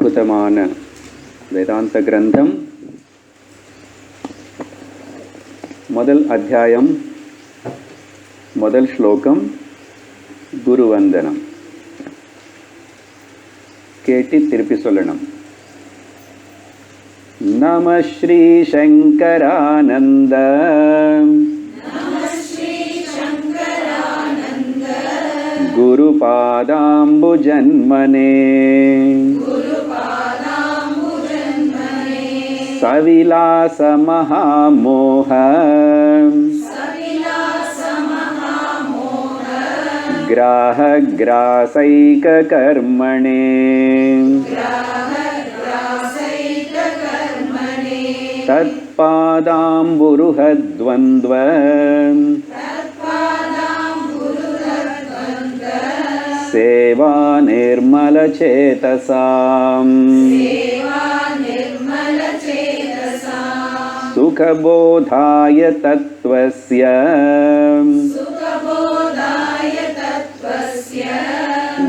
அற்புதமான வேதாந்த கிரந்தம். முதல் அத்தியாயம், முதல் ஸ்லோகம் குருவந்தனம். கேட்டி திருப்பி சொல்லணும். நம ஸ்ரீ சங்கரானந்த गुरुपादाम्बुजन्मने सविलासमहामोह ग्राहग्रासैककर्मणे तत्पादाम्बुरुहद्वन्द्व सेवा निर्मलचेतसाम् सुखबोधाय तत्त्वस्य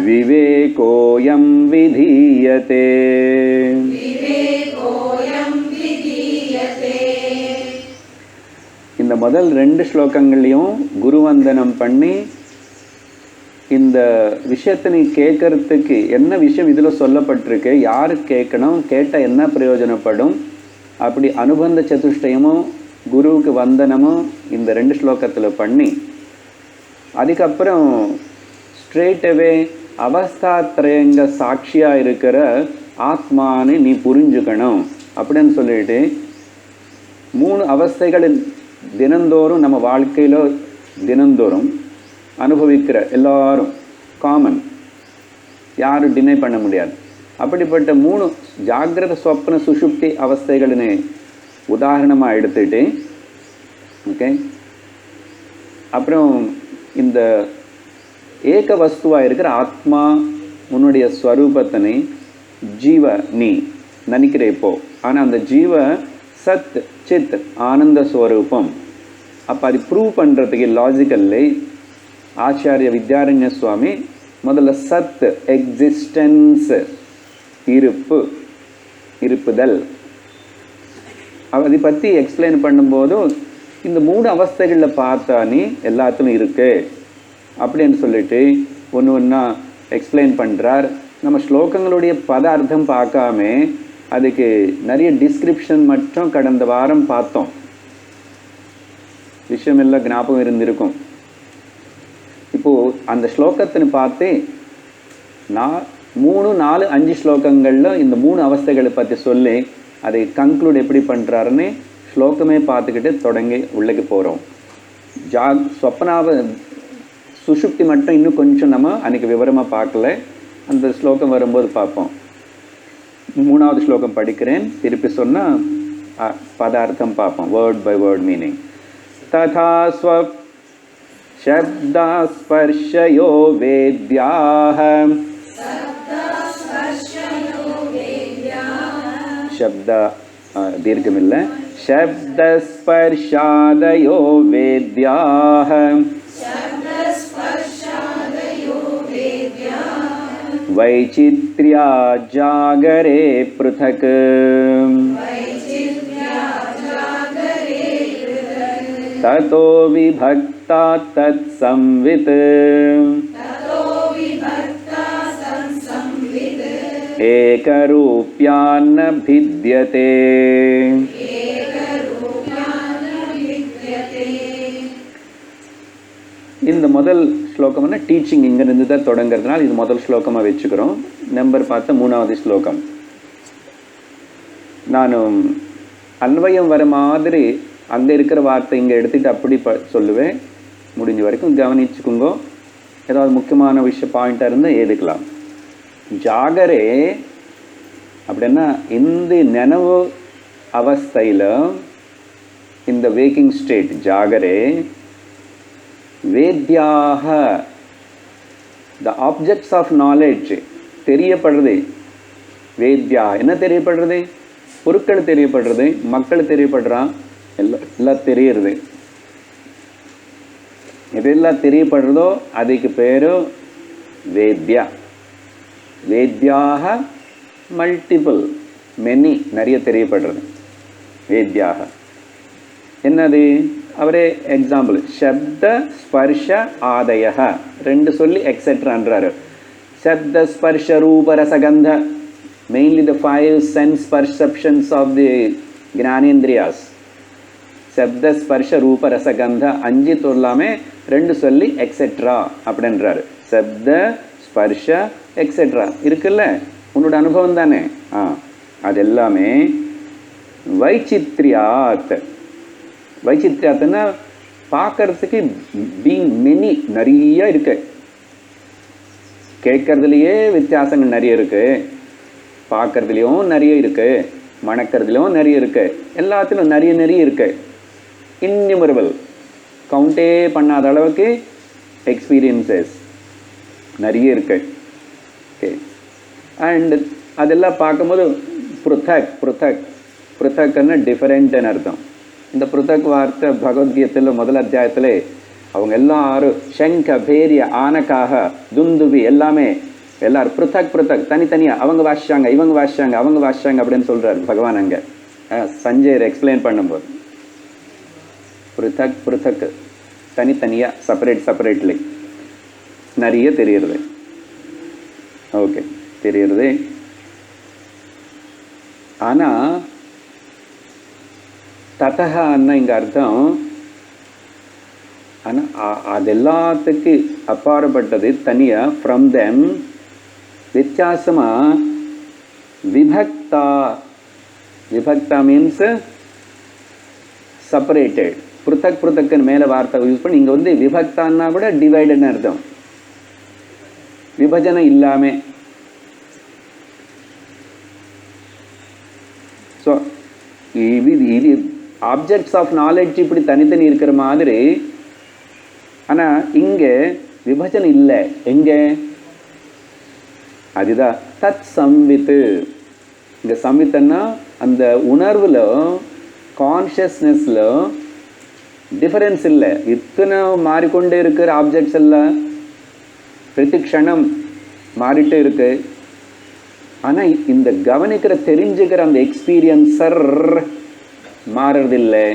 विवेकोऽयं विधीयते. இந்த முதல் ரெண்டு ஸ்லோகங்களையும் குருவந்தனம் பண்ணி இந்த விஷயத்தை நீ கேட்கறதுக்கு என்ன விஷயம் இதில் சொல்லப்பட்டிருக்கு, யார் கேட்கணும், கேட்டால் என்ன பிரயோஜனப்படும், அப்படி அனுபந்த சதுஷ்டயமும் குருவுக்கு வந்தனமும் இந்த ரெண்டு ஸ்லோகத்தில் பண்ணி அதுக்கப்புறம் ஸ்ட்ரெயிட்டவே அவஸ்தாத்ரயங்க சாட்சியாக இருக்கிற ஆத்மானு நீ புரிஞ்சுக்கணும் அப்படின்னு சொல்லிட்டு 3 அவஸ்தைகள் தினந்தோறும் நம்ம வாழ்க்கையில் தினந்தோறும் அனுபவிக்கிற எல்லாரும் காமன், யாரும் டினை பண்ண முடியாது. அப்படிப்பட்ட 3 ஜாகிரத ஸ்வப்ன சுஷுப்தி அவஸ்தைகள்னு உதாரணமாக எடுத்துட்டு, ஓகே, அப்புறம் இந்த ஏக வஸ்துவாக இருக்கிற ஆத்மா உன்னுடைய ஸ்வரூபத்தினை ஜீவ நீ நினைக்கிற இப்போ, ஆனால் அந்த ஜீவ சத் சித் ஆனந்த ஸ்வரூபம். அப்போ அது ப்ரூவ் பண்ணுறதுக்கு லாஜிக்கல்லி ஆச்சாரிய வித்யாரண்ய சுவாமி முதல்ல சத் எக்ஸிஸ்டன்ஸ் இருப்பு இருப்புதல் அதை பற்றி எக்ஸ்பிளைன் பண்ணும்போது இந்த 3 அவஸ்தைகளில் பார்த்தா நீ எல்லாத்துலையும் இருக்கு அப்படின்னு சொல்லிட்டு ஒன்று ஒன்றா எக்ஸ்பிளைன் பண்ணுறார். நம்ம ஸ்லோகங்களுடைய பத அர்த்தம் பார்க்காம அதுக்கு நிறைய டிஸ்கிரிப்ஷன் மட்டும் கடந்த வாரம் பார்த்தோம். விஷயமெல்லாம் ஞாபகம் இருந்திருக்கும். இப்போது அந்த ஸ்லோகத்தின்னு பார்த்து 3, 4, 5 ஸ்லோகங்களில் இந்த 3 அவஸ்தைகளை பற்றி சொல்லி அதை கன்க்ளூட் எப்படி பண்ணுறாருன்னு ஸ்லோகமே பார்த்துக்கிட்டு தொடங்கி உள்ளக்கு போகிறோம். ஸ்வப்னாவ சுஷுப்தி மட்டும் இன்னும் கொஞ்சம் நம்ம அன்றைக்கி விவரமாக பார்க்கல, அந்த ஸ்லோகம் வரும்போது பார்ப்போம். 3வது ஸ்லோகம் படிக்கிறேன், திருப்பி சொன்னால் பதார்த்தம் பார்ப்போம், வேர்ட் பை வேர்ட் மீனிங். ததா शब्दास्पर्शयो वेद्याः शब्द दीर्घमिल्ल शब्दस्पर्शादयो वेद्याः वैचित्र्या जागरे पृथक् ततो विभक्ता तत्संवित् एकरूप्यान्न भिद्यते. இந்த முதல் ஸ்லோகம்னா டீச்சிங் இங்கிருந்து தான் தொடங்குறதுனால இது முதல் ஸ்லோகமாக வச்சுக்கிறோம். நம்பர் பார்த்த 3வது ஸ்லோகம். நான் அன்வயம் வர மாதிரி அங்கே இருக்கிற வார்த்தை இங்கே எடுத்துகிட்டு அப்படி சொல்லுவேன். முடிஞ்ச வரைக்கும் கவனிச்சுக்குங்கோ. ஏதாவது முக்கியமான விஷயம் பாயிண்ட்டாக இருந்தால் எழுதிக்கலாம். ஜாகரே அப்படின்னா இந்த நினைவு அவஸ்தையில், இந்த வேக்கிங் ஸ்டேட் ஜாகரே, வேத்யாக த ஆப்ஜெக்ட்ஸ் ஆஃப் நாலேஜ் தெரியப்படுறது. வேத்யா என்ன தெரியப்படுறது? பொருட்கள் தெரியப்படுறது, மக்கள் தெரியப்படுறான், எல்லாம் தெரியுறது. எதெல்லாம் தெரியப்படுறதோ அதுக்கு பேர் வேத்யா. வேத்யாக மல்டிபிள் மெனி நிறைய தெரியப்படுறது வேத்யாக. என்னது அவரே எக்ஸாம்பிள் சப்த ஸ்பர்ஷ ஆதய ரெண்டு சொல்லி எக்ஸெட்ரான்றாரு. சப்த ஸ்பர்ஷ ரூப ரசகந்த mainly the 5 sense perceptions of the ஞானேந்திரியாஸ். சப்த ஸ்பர்ஷ ரூப ரசகந்த 5 சொல்லாமே ரெண்டு சொல்லி எக்ஸெட்ரா அப்படின்றாரு. சப்த ஸ்பர்ஷ எக்ஸெட்ரா இருக்குல்ல, உன்னோட அனுபவம் தானே. அது எல்லாமே வைச்சித்ரியாத். வைச்சித்ரியாத்னா பார்க்கறதுக்கு பீங் மெனி நிறைய இருக்கு. கேட்கறதுலையே வித்தியாசங்கள் நிறைய இருக்கு, பார்க்கறதுலையும் நிறைய இருக்கு, மணக்கிறதுலையும் நிறைய இருக்கு, எல்லாத்திலும் நிறைய நிறைய இருக்கு. இன்யூமரபிள், கவுண்டே பண்ணாத அளவுக்கு எக்ஸ்பீரியன்சஸ் நிறைய இருக்கு. ஓகே, அண்ட் அதெல்லாம் பார்க்கும்போது புருத்தக் புருத்தக் புருத்தக்னா டிஃபரெண்ட்னு அர்த்தம். இந்த புருத்தக் வார்த்தை பகவத்கீதையில் முதல் அத்தியாயத்தில் அவங்க எல்லாரும் சங்க பேரிய ஆனக்காக துந்துபி எல்லாமே எல்லாரும் புருத்தக் புருத்தக் தனித்தனியாக அவங்க வாசிச்சாங்க, இவங்க வாசிச்சாங்க, அவங்க வாசிச்சாங்க அப்படின்னு சொல்கிறார் பகவான். அங்கே சஞ்சயர் எக்ஸ்பிளைன் பண்ணும்போது புருத்தக் புருத்தக் தனித்தனியாக செப்பரேட்லி நிறைய தெரியுறது. ஓகே, தெரியுறது. ஆனால் ததஹன்னா இங்கே அர்த்தம், ஆனால் அது எல்லாத்துக்கு அப்பாற்பட்டது தனியாக ஃப்ரம் தெம் வித்தியாசமாக விபக்தா. விபக்தா மீன்ஸ் செப்பரேட்டட். புருத்தக் புருத்தக்குன்னு மேலே வார்த்தை யூஸ் பண்ணி இங்கே வந்து விபக்தான்னா கூட டிவைடுன்னு அர்த்தம். விபஜனம் இல்லாமல். ஸோ இது ஆப்ஜெக்ட்ஸ் ஆஃப் நாலேஜ் இப்படி தனித்தனி இருக்கிற மாதிரி. ஆனால் இங்கே விபஜனம் இல்லை. எங்கே? அதுதான் தத் சம்வித்து. இங்கே சம்வித்தன்னா அந்த உணர்வில் கான்ஷியஸ்னஸில் டிஃபரன்ஸ் இல்லை. இத்தனை மாறிக்கொண்டே இருக்கிற ஆப்ஜெக்ட்ஸ் எல்லாம் பிரதி க்ஷணம் மாறிட்டே இருக்கு. ஆனால் இந்த கவனிக்கிற தெரிஞ்சுக்கிற அந்த எக்ஸ்பீரியன்ஸர் மாறுறதில்லை.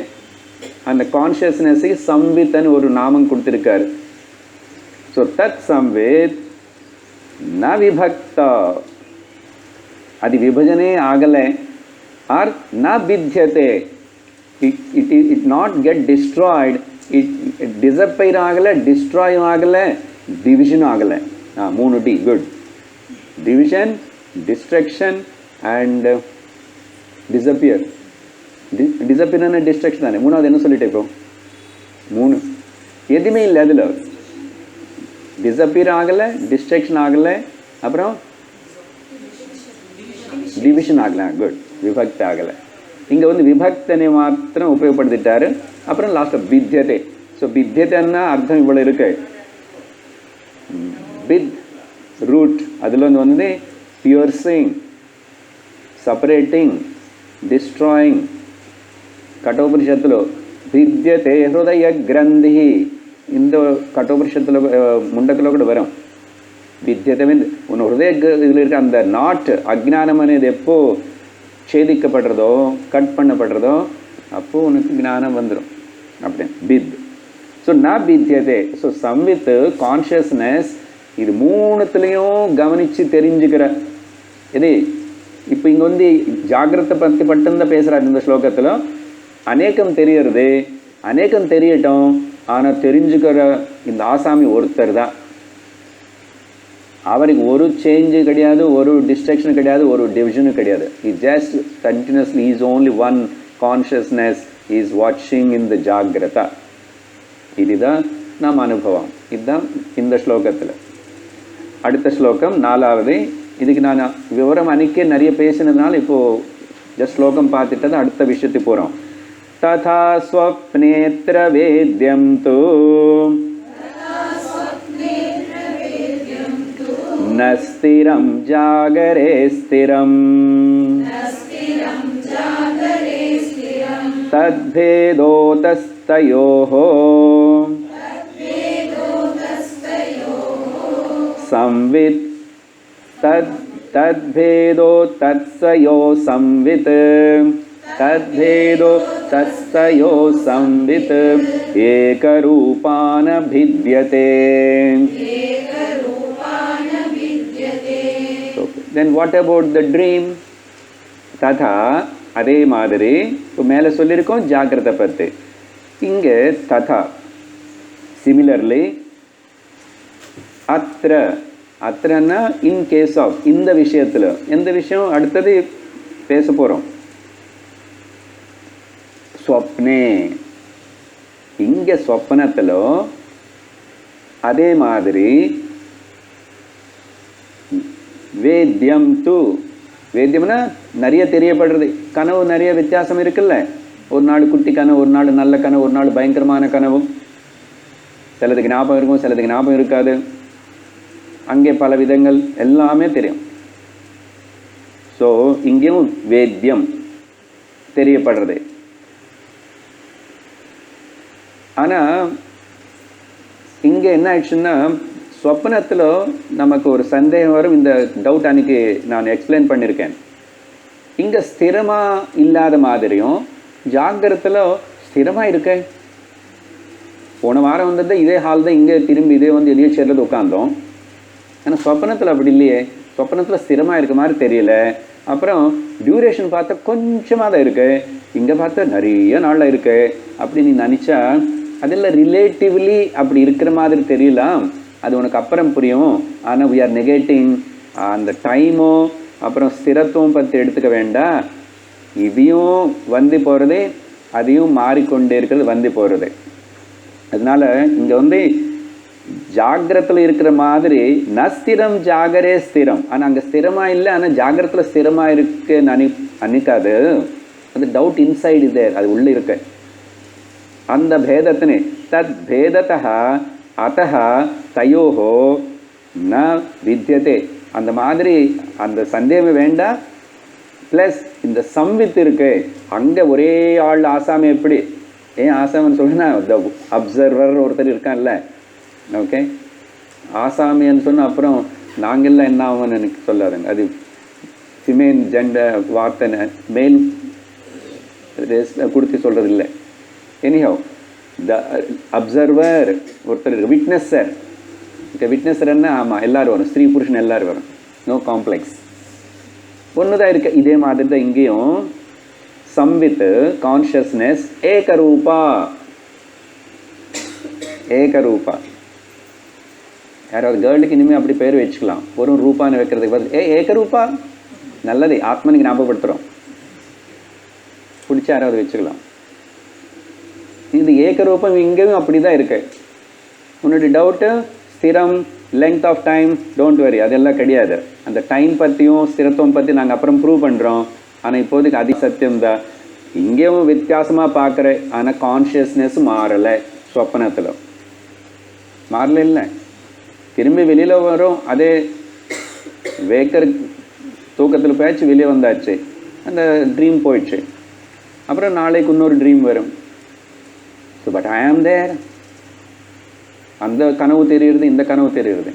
அந்த கான்ஷியஸ்னஸுக்கு சம்வித்னு ஒரு நாமம் கொடுத்துருக்காரு. ஸோ தத் சம்வித் ந விபக்தா, அது விபஜனே ஆகலை. ஆர் ந பித்யதே, it not get destroyed. It disappear ஆகலை, டிஸ்ட்ராயும் ஆகலை, டிவிஷனும் ஆகலை. 3 D good. Division, destruction and disappear. டிசப்பியர்னா டிஸ்ட்ரக்ஷன் தானே. மூணாவது என்ன சொல்லிட்டே இப்போ? 3 எதுவுமே இல்லை அதில். டிசப்பியர் ஆகலை, டிஸ்ட்ரக்ஷன் ஆகலை, அப்புறம் டிவிஷன் ஆகலை. குட். விபக்தி ஆகலை. இங்கே வந்து விபக்தனை மாத்திரம் உபயோகப்படுத்திட்டாரு. அப்புறம் லாஸ்ட் பித்யதே. ஸோ பித்யத்தைன்னா அர்த்தம் இவ்வளோ இருக்கு. பித் ரூட், அதில் வந்து பியர்சிங், செப்பரேட்டிங், டிஸ்ட்ராயிங். கட்டோபனிஷத்தில் வித்யதே ஹிருதய கிரந்தி, இந்த கட்டோபனிஷத்தில் முண்டக்கில் கூட வரும். வித்யத்தை மீன்ஸ் உன் ஹிருதய இதில் இருக்க அந்த நாட் அஜ்ஞானம் అనేది எப்போ சேதிக்கப்படுறதோ, கட் பண்ணப்படுறதோ, அப்போது உனக்கு ஞானம் வந்துடும். அப்படி பித். ஸோ நான் பித்யதே. ஸோ சம்வித் கான்ஷியஸ்னஸ், இது 3த்துலேயும் கவனித்து தெரிஞ்சுக்கிற இது. இப்போ இங்கே வந்து ஜாகிரத்தை பற்றி மட்டும்தான் பேசுகிறார் இந்த ஸ்லோகத்தில். அநேகம் தெரியறது, அநேகம் தெரியட்டும், ஆனால் தெரிஞ்சுக்கிற இந்த ஆசாமி ஒருத்தர் தான். அவருக்கு ஒரு சேஞ்சு கிடையாது, ஒரு டிஸ்ட்ரக்ஷன் கிடையாது, ஒரு டிவிஷனும் கிடையாது. It just continuously is only one consciousness is வாட்சிங் இன் த ஜாகிரதா. இதுதான் நாம் அனுபவம். இதுதான் இந்த ஸ்லோகத்தில். அடுத்த ஸ்லோகம் 4வது. இதுக்கு நான் விவரம் அன்றைக்கே நிறைய பேசினதுனால இப்போது ஜஸ்ட் ஸ்லோகம் பார்த்துட்டு தான் அடுத்த விஷயத்துக்கு போகிறோம். ததா ஸ்வப்னேத்ர வேத்யம் தூ न स्थिरं जागरे स्थिरं तद्भेदोतस्तयोः संवित् தத்பேதோ தத்சயோ சம்வித் தத்பேதோ தத்சயோ சம்வித் ஏகரூபான பித்யதே. Then what about the dream? ததா அதே மாதிரி இப்போ மேலே சொல்லியிருக்கோம் ஜாகிரதை பற்றி. இங்கே ததா சிமிலர்லி அத்ர அத்ரன்னா இன் கேஸ் ஆஃப் இந்த விஷயத்தில் எந்த விஷயம் அடுத்தது பேச போகிறோம். ஸ்வப்னே இங்கே ஸ்வப்னத்தில் அதே மாதிரி வேத்யம் து வேத்தியம்னா நிறைய தெரியப்படுறது. கனவு நிறைய வித்தியாசம் இருக்குல்ல. ஒரு நாள் குட்டி கனவு, ஒரு நாள் நல்ல கனவு, ஒரு நாள் பயங்கரமான கனவு. சிலதுக்கு ஞாபகம் இருக்கும், சிலதுக்கு ஞாபகம் இருக்காது. அங்கே பல விதங்கள் எல்லாமே தெரியும். ஸோ இங்கேயும் வேத்தியம் தெரியப்படுறது. ஆனால் இங்கே என்ன ஆயிடுச்சுன்னா ஸ்வப்னத்தில் நமக்கு ஒரு சந்தேகம் வரும். இந்த டவுட் அன்றைக்கி நான் எக்ஸ்பிளைன் பண்ணியிருக்கேன். இங்கே ஸ்திரமாக இல்லாத மாதிரியும் ஜாகிரத்தில் ஸ்திரமாக இருக்க. போன வாரம் வந்தது இதே ஹால் தான், இங்கே திரும்பி இதே வந்து எளிய சேர்றது உட்காந்தோம். ஆனால் ஸ்வப்னத்தில் அப்படி இல்லையே. ஸ்வப்னத்தில் ஸ்திரமாக இருக்க மாதிரி தெரியல. அப்புறம் டியூரேஷன் பார்த்தா கொஞ்சமாக தான் இருக்குது, இங்கே பார்த்தா நிறைய நாளில் இருக்குது. அப்படி நீ நினச்சா அதெல்லாம் ரிலேட்டிவ்லி அப்படி இருக்கிற மாதிரி தெரியலாம். அது உனக்கு அப்புறம் புரியும். ஆனால் we are நெகேட்டிங் அந்த டைமோ அப்புறம் ஸ்திரத்துவம் பற்றி எடுத்துக்க வேண்டாம். இதையும் வந்து போகிறதே அதையும் மாறிக்கொண்டே இருக்கிறது வந்து போகிறது. அதனால் இங்கே வந்து ஜாகிரத்தில் இருக்கிற மாதிரி நஸ்திரம் ஜாகரே ஸ்திரம். ஆனால் அங்கே ஸ்திரமாக இல்லை, ஆனால் ஜாகிரத்தில் ஸ்திரமாக இருக்குன்னு அன்னிக்காது. அது டவுட் இன்சைடு இதே, அது உள்ளே இருக்கு. அந்த பேதத்தினே தத் பேதத்தா அத்தः தயோஹோ ந வித்யதே. அந்த மாதிரி அந்த சந்தேகம் வேண்டாம். ப்ளஸ் இந்த சம்வித் இருக்கு. அங்கே ஒரே ஆள் ஆசாமி எப்படி ஏன் ஆசாமின்னு சொல்லுன்னா த அப்சர்வர் ஒருத்தர் இருக்கான்ல. ஓகே, ஆசாமின்னு சொன்னால் அப்புறம் நாங்கள்லாம் என்ன ஆகும்னு எனக்கு சொல்லாதுங்க. அது ஃபிமேல் ஜெண்டர் வார்த்தை மேல் கொடுத்து சொல்கிறது இல்லை. எனிஹவ் த அப்சர்வர் ஒருத்தர் இருக்கு, விட்னஸர். ஓகே, விட்னஸர் என்ன? ஆமாம், எல்லோரும் வரும், ஸ்திரீ புருஷன் எல்லோரும் வரும். No complex. ஒன்று தான் இருக்கு. இதே மாதிரி தான் இங்கேயும் சம்வித் கான்ஷியஸ்னஸ் ஏகரூபா. ஏகரூபா. யாராவது கேர்ளுக்கு இனிமேல் அப்படி பேர் வச்சுக்கலாம். ஒரு ரூபான்னு வைக்கிறதுக்கு பதில் ஏகரூபா நல்லது, ஆத்மனுக்கு ஞாபகப்படுத்துகிறோம். பிடிச்ச யாராவது வச்சுக்கலாம். இது ஏகரூபம் இங்கேயும் அப்படி தான் இருக்கு. உன்னுடைய டவுட்டு ஸ்திரம் length of time don't worry, அதெல்லாம் கிடையாது. அந்த டைம் பற்றியும் ஸ்திரத்துவம் பற்றி நாங்கள் அப்புறம் ப்ரூவ் பண்ணுறோம். ஆனால் இப்போதைக்கு அதி சத்தியம்தான். இங்கேயும் வித்தியாசமாக பார்க்குற, ஆனால் கான்ஷியஸ்னஸ் மாறலை. ஸ்வப்னத்தில் மாறல இல்லை, திரும்பி வெளியில் வரும். அதே வேக்கர் தூக்கத்தில் போயாச்சு, வெளியே வந்தாச்சு, அந்த ட்ரீம் போயிடுச்சு. அப்புறம் நாளைக்கு இன்னொரு ட்ரீம் வரும். ஸோ பட் ஐ ஆம் தேர். அந்த கனவு தெரியுறது, இந்த கனவு தெரியுறது.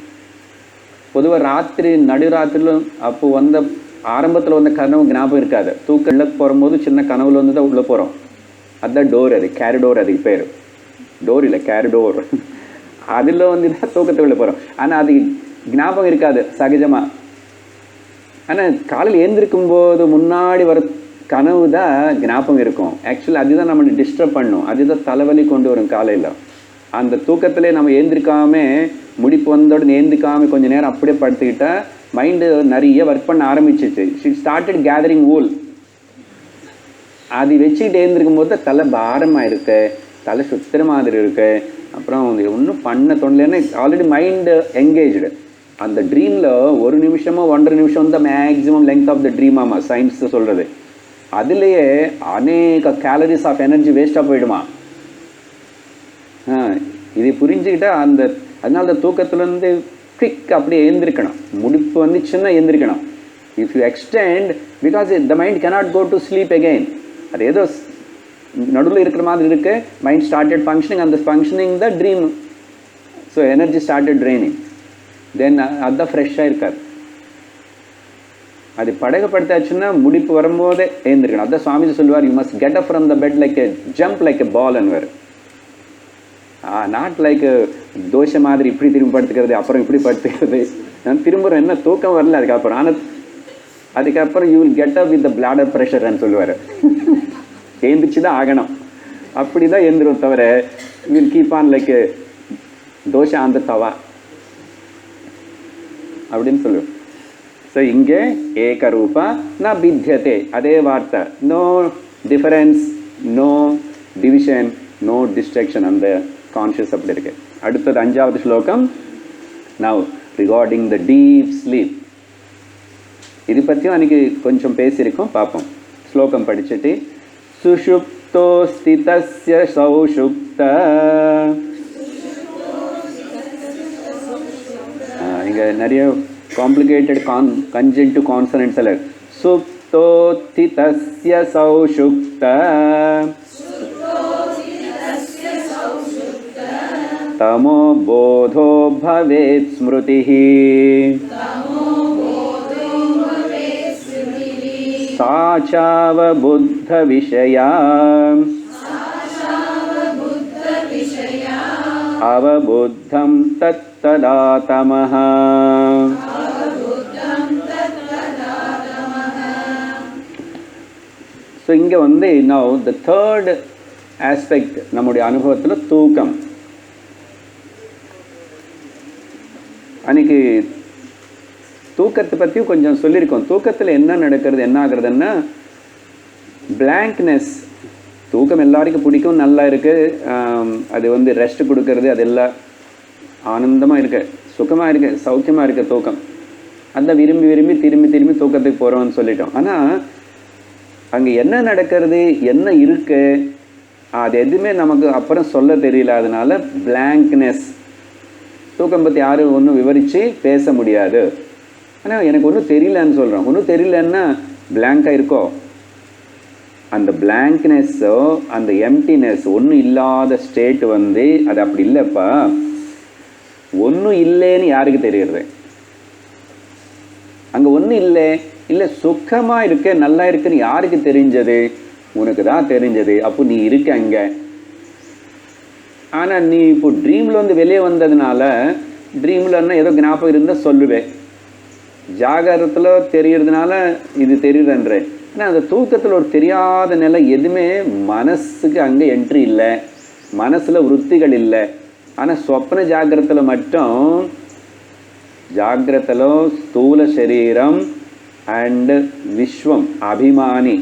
பொதுவாக ராத்திரி நடுராத்திரிலும் அப்போ வந்த ஆரம்பத்தில் வந்த கனவு ஞாபகம் இருக்காது. தூக்கல்ல போகும்போது சின்ன கனவுல வந்து தான் உள்ளே போகிறோம். அதுதான் டோர், அது கேரிடோர், அதுக்கு பேர். டோர் இல்லை, கேரிடோர். அதில் வந்து தான் தூக்கத்தை உள்ளே போகிறோம். ஆனால் அது ஞாபகம் இருக்காது சகஜமாக. ஆனால் காலையில் எழுந்திருக்கும்போது முன்னாடி வர கனவு தான் ஞாபகம் இருக்கும். ஆக்சுவலி அதுதான் நம்மளை டிஸ்டர்ப் பண்ணும், அதுதான் தலைவலி கொண்டு வரும் காலையில். அந்த தூக்கத்திலே நம்ம ஏந்திரிக்காமல், முடிப்பு வந்தோடனே ஏந்திரிக்காமல் கொஞ்சம் நேரம் அப்படியே படுத்துக்கிட்டா மைண்டு நிறைய ஒர்க் பண்ண ஆரம்பிச்சிச்சு. She started gathering wool. அது வச்சுக்கிட்டு ஏந்திருக்கும் போது தான் தலை பாரமாக இருக்கு, தலை சுத்துற மாதிரி இருக்கு. அப்புறம் ஒன்றும் பண்ண தோணலைன்னா ஆல்ரெடி மைண்டு என்கேஜ்டு. அந்த ட்ரீமில் ஒரு நிமிஷமோ 1.5 நிமிஷம் தான் maximum length of the dream. ஆமாம், சயின்ஸ் சொல்கிறது. அதுலேயே அநேக கேலரிஸ் ஆஃப் எனர்ஜி வேஸ்ட்டாக போயிடுமா. இதை புரிஞ்சுக்கிட்டா அந்த அதனால தான் தூக்கத்துலேருந்து குவிக் அப்படியே எழுந்திருக்கணும். முடிப்பு வந்துச்சுன்னா எழுந்திருக்கணும். If you extend, because the mind cannot go to sleep again. அது ஏதோ நடுவில் இருக்கிற மாதிரி இருக்கு. மைண்ட் ஸ்டார்டட் ஃபங்க்ஷனிங், அந்த functioning the dream. So energy started draining. Then அதுதான் ஃப்ரெஷ்ஷாக இருக்காது. அது படகுப்படுத்தாச்சுன்னா முடிப்பு வரும்போதே எழுந்திருக்கணும். அதான் சுவாமிஜி சொல்லுவார், you must get up from the bed like a jump like a ball அன்வர். நாட் லைக் தோஷை மாதிரி இப்படி திரும்பி படுத்துக்கிறது, அப்புறம் இப்படி படுத்துக்கிறது. நான் திரும்புகிறேன், என்ன தூக்கம் வரல அதுக்கப்புறம். ஆனால் அதுக்கப்புறம் you will get up with the bladder ப்ரெஷர்ன்னு சொல்லுவார். எழுந்திரிச்சு தான் ஆகணும். அப்படி தான் எழுந்திரும் தவிர will keep on like dosa அந்த தவா அப்படின்னு சொல்லுவோம். ஸோ இங்கே ஏகரூபா ந பித்தியதே, அதே வார்த்தை. No difference, no division, no destruction, அந்த கான்ஷியஸ் அப்படி இருக்கு. அடுத்தது 5வது ஸ்லோகம். Now regarding the deep sleep, இது பற்றியும் அன்றைக்கி கொஞ்சம் பேசியிருக்கோம், பார்ப்போம். ஸ்லோகம் படிச்சுட்டு சுஷுப்தோ ஸ்திதஸ்ய சௌஷுப்த, இங்கே நிறைய காம்ப்ளிகேட்டட் கன்ஜென்டிவ் கான்சனன்ட்ஸ் எல்லாம். சுப்தோ ஸ்திதஸ்ய சௌஷுப்த தமோ போதோ பவேத் ஸ்மிருதிஹி சாச்சாவ புத்த விஷயா அவபுத்தம் தத்ததா தமஹ. ஸோ இங்கே வந்து நவ் த தேர்ட் ஆஸ்பெக்ட் நம்முடைய அனுபவத்தில் தூக்கம். அன்றைக்கி தூக்கத்தை பற்றியும் கொஞ்சம் சொல்லியிருக்கோம். தூக்கத்தில் என்ன நடக்கிறது, என்ன ஆகுறதுன்னா பிளாங்க்னஸ். தூக்கம் எல்லாருக்கும் பிடிக்கும், நல்லா இருக்குது, அது வந்து ரெஸ்ட் கொடுக்கறது, அதெல்லாம் ஆனந்தமாக இருக்குது, சுகமாக இருக்குது, சௌக்கியமாக இருக்குது தூக்கம். அந்த விரும்பி விரும்பி திரும்பி திரும்பி தூக்கத்துக்கு போகிறோம்னு சொல்லிட்டோம். ஆனால் அங்கே என்ன நடக்கிறது, என்ன இருக்குது, அது எதுவுமே நமக்கு அப்புறம் சொல்ல தெரியல. அதனால பிளாங்க்னஸ். தூக்கம் பற்றி யாரும் ஒன்றும் விவரித்து பேச முடியாது. ஆனால் எனக்கு ஒன்றும் தெரியலன்னு சொல்கிறோம். ஒன்றும் தெரியலன்னா பிளாங்காக இருக்கோ, அந்த பிளாங்க்னஸ்ஸோ அந்த எம்டினஸ், ஒன்றும் இல்லாத ஸ்டேட் வந்து அது அப்படி இல்லைப்பா. ஒன்றும் இல்லைன்னு யாருக்கு தெரியுறது? அங்கே ஒன்றும் இல்லை, இல்லை சுகமாக இருக்க, நல்லா இருக்குன்னு யாருக்கு தெரிஞ்சது? உனக்கு தான் தெரிஞ்சது. அப்போ நீ இருக்க அங்கே. ஆனால் நீ இப்போ ட்ரீமில் வந்து வெளியே வந்ததுனால, ட்ரீம்லன்னா ஏதோ ஞாபகம் இருந்தால் சொல்லுவேன், ஜாகிரத்தில் தெரிகிறதுனால இது தெரியுதுன்றேன். ஆனால் அந்த தூக்கத்தில் ஒரு தெரியாத நிலை, எதுவுமே மனசுக்கு அங்கே என்ட்ரி இல்லை, மனசில் விருத்திகள் இல்லை. ஆனால் சொப்ன ஜாகிரத்தில் மட்டும், ஜாகிரத்தில் ஸ்தூல சரீரம் அண்ட் விஸ்வம் அபிமானி.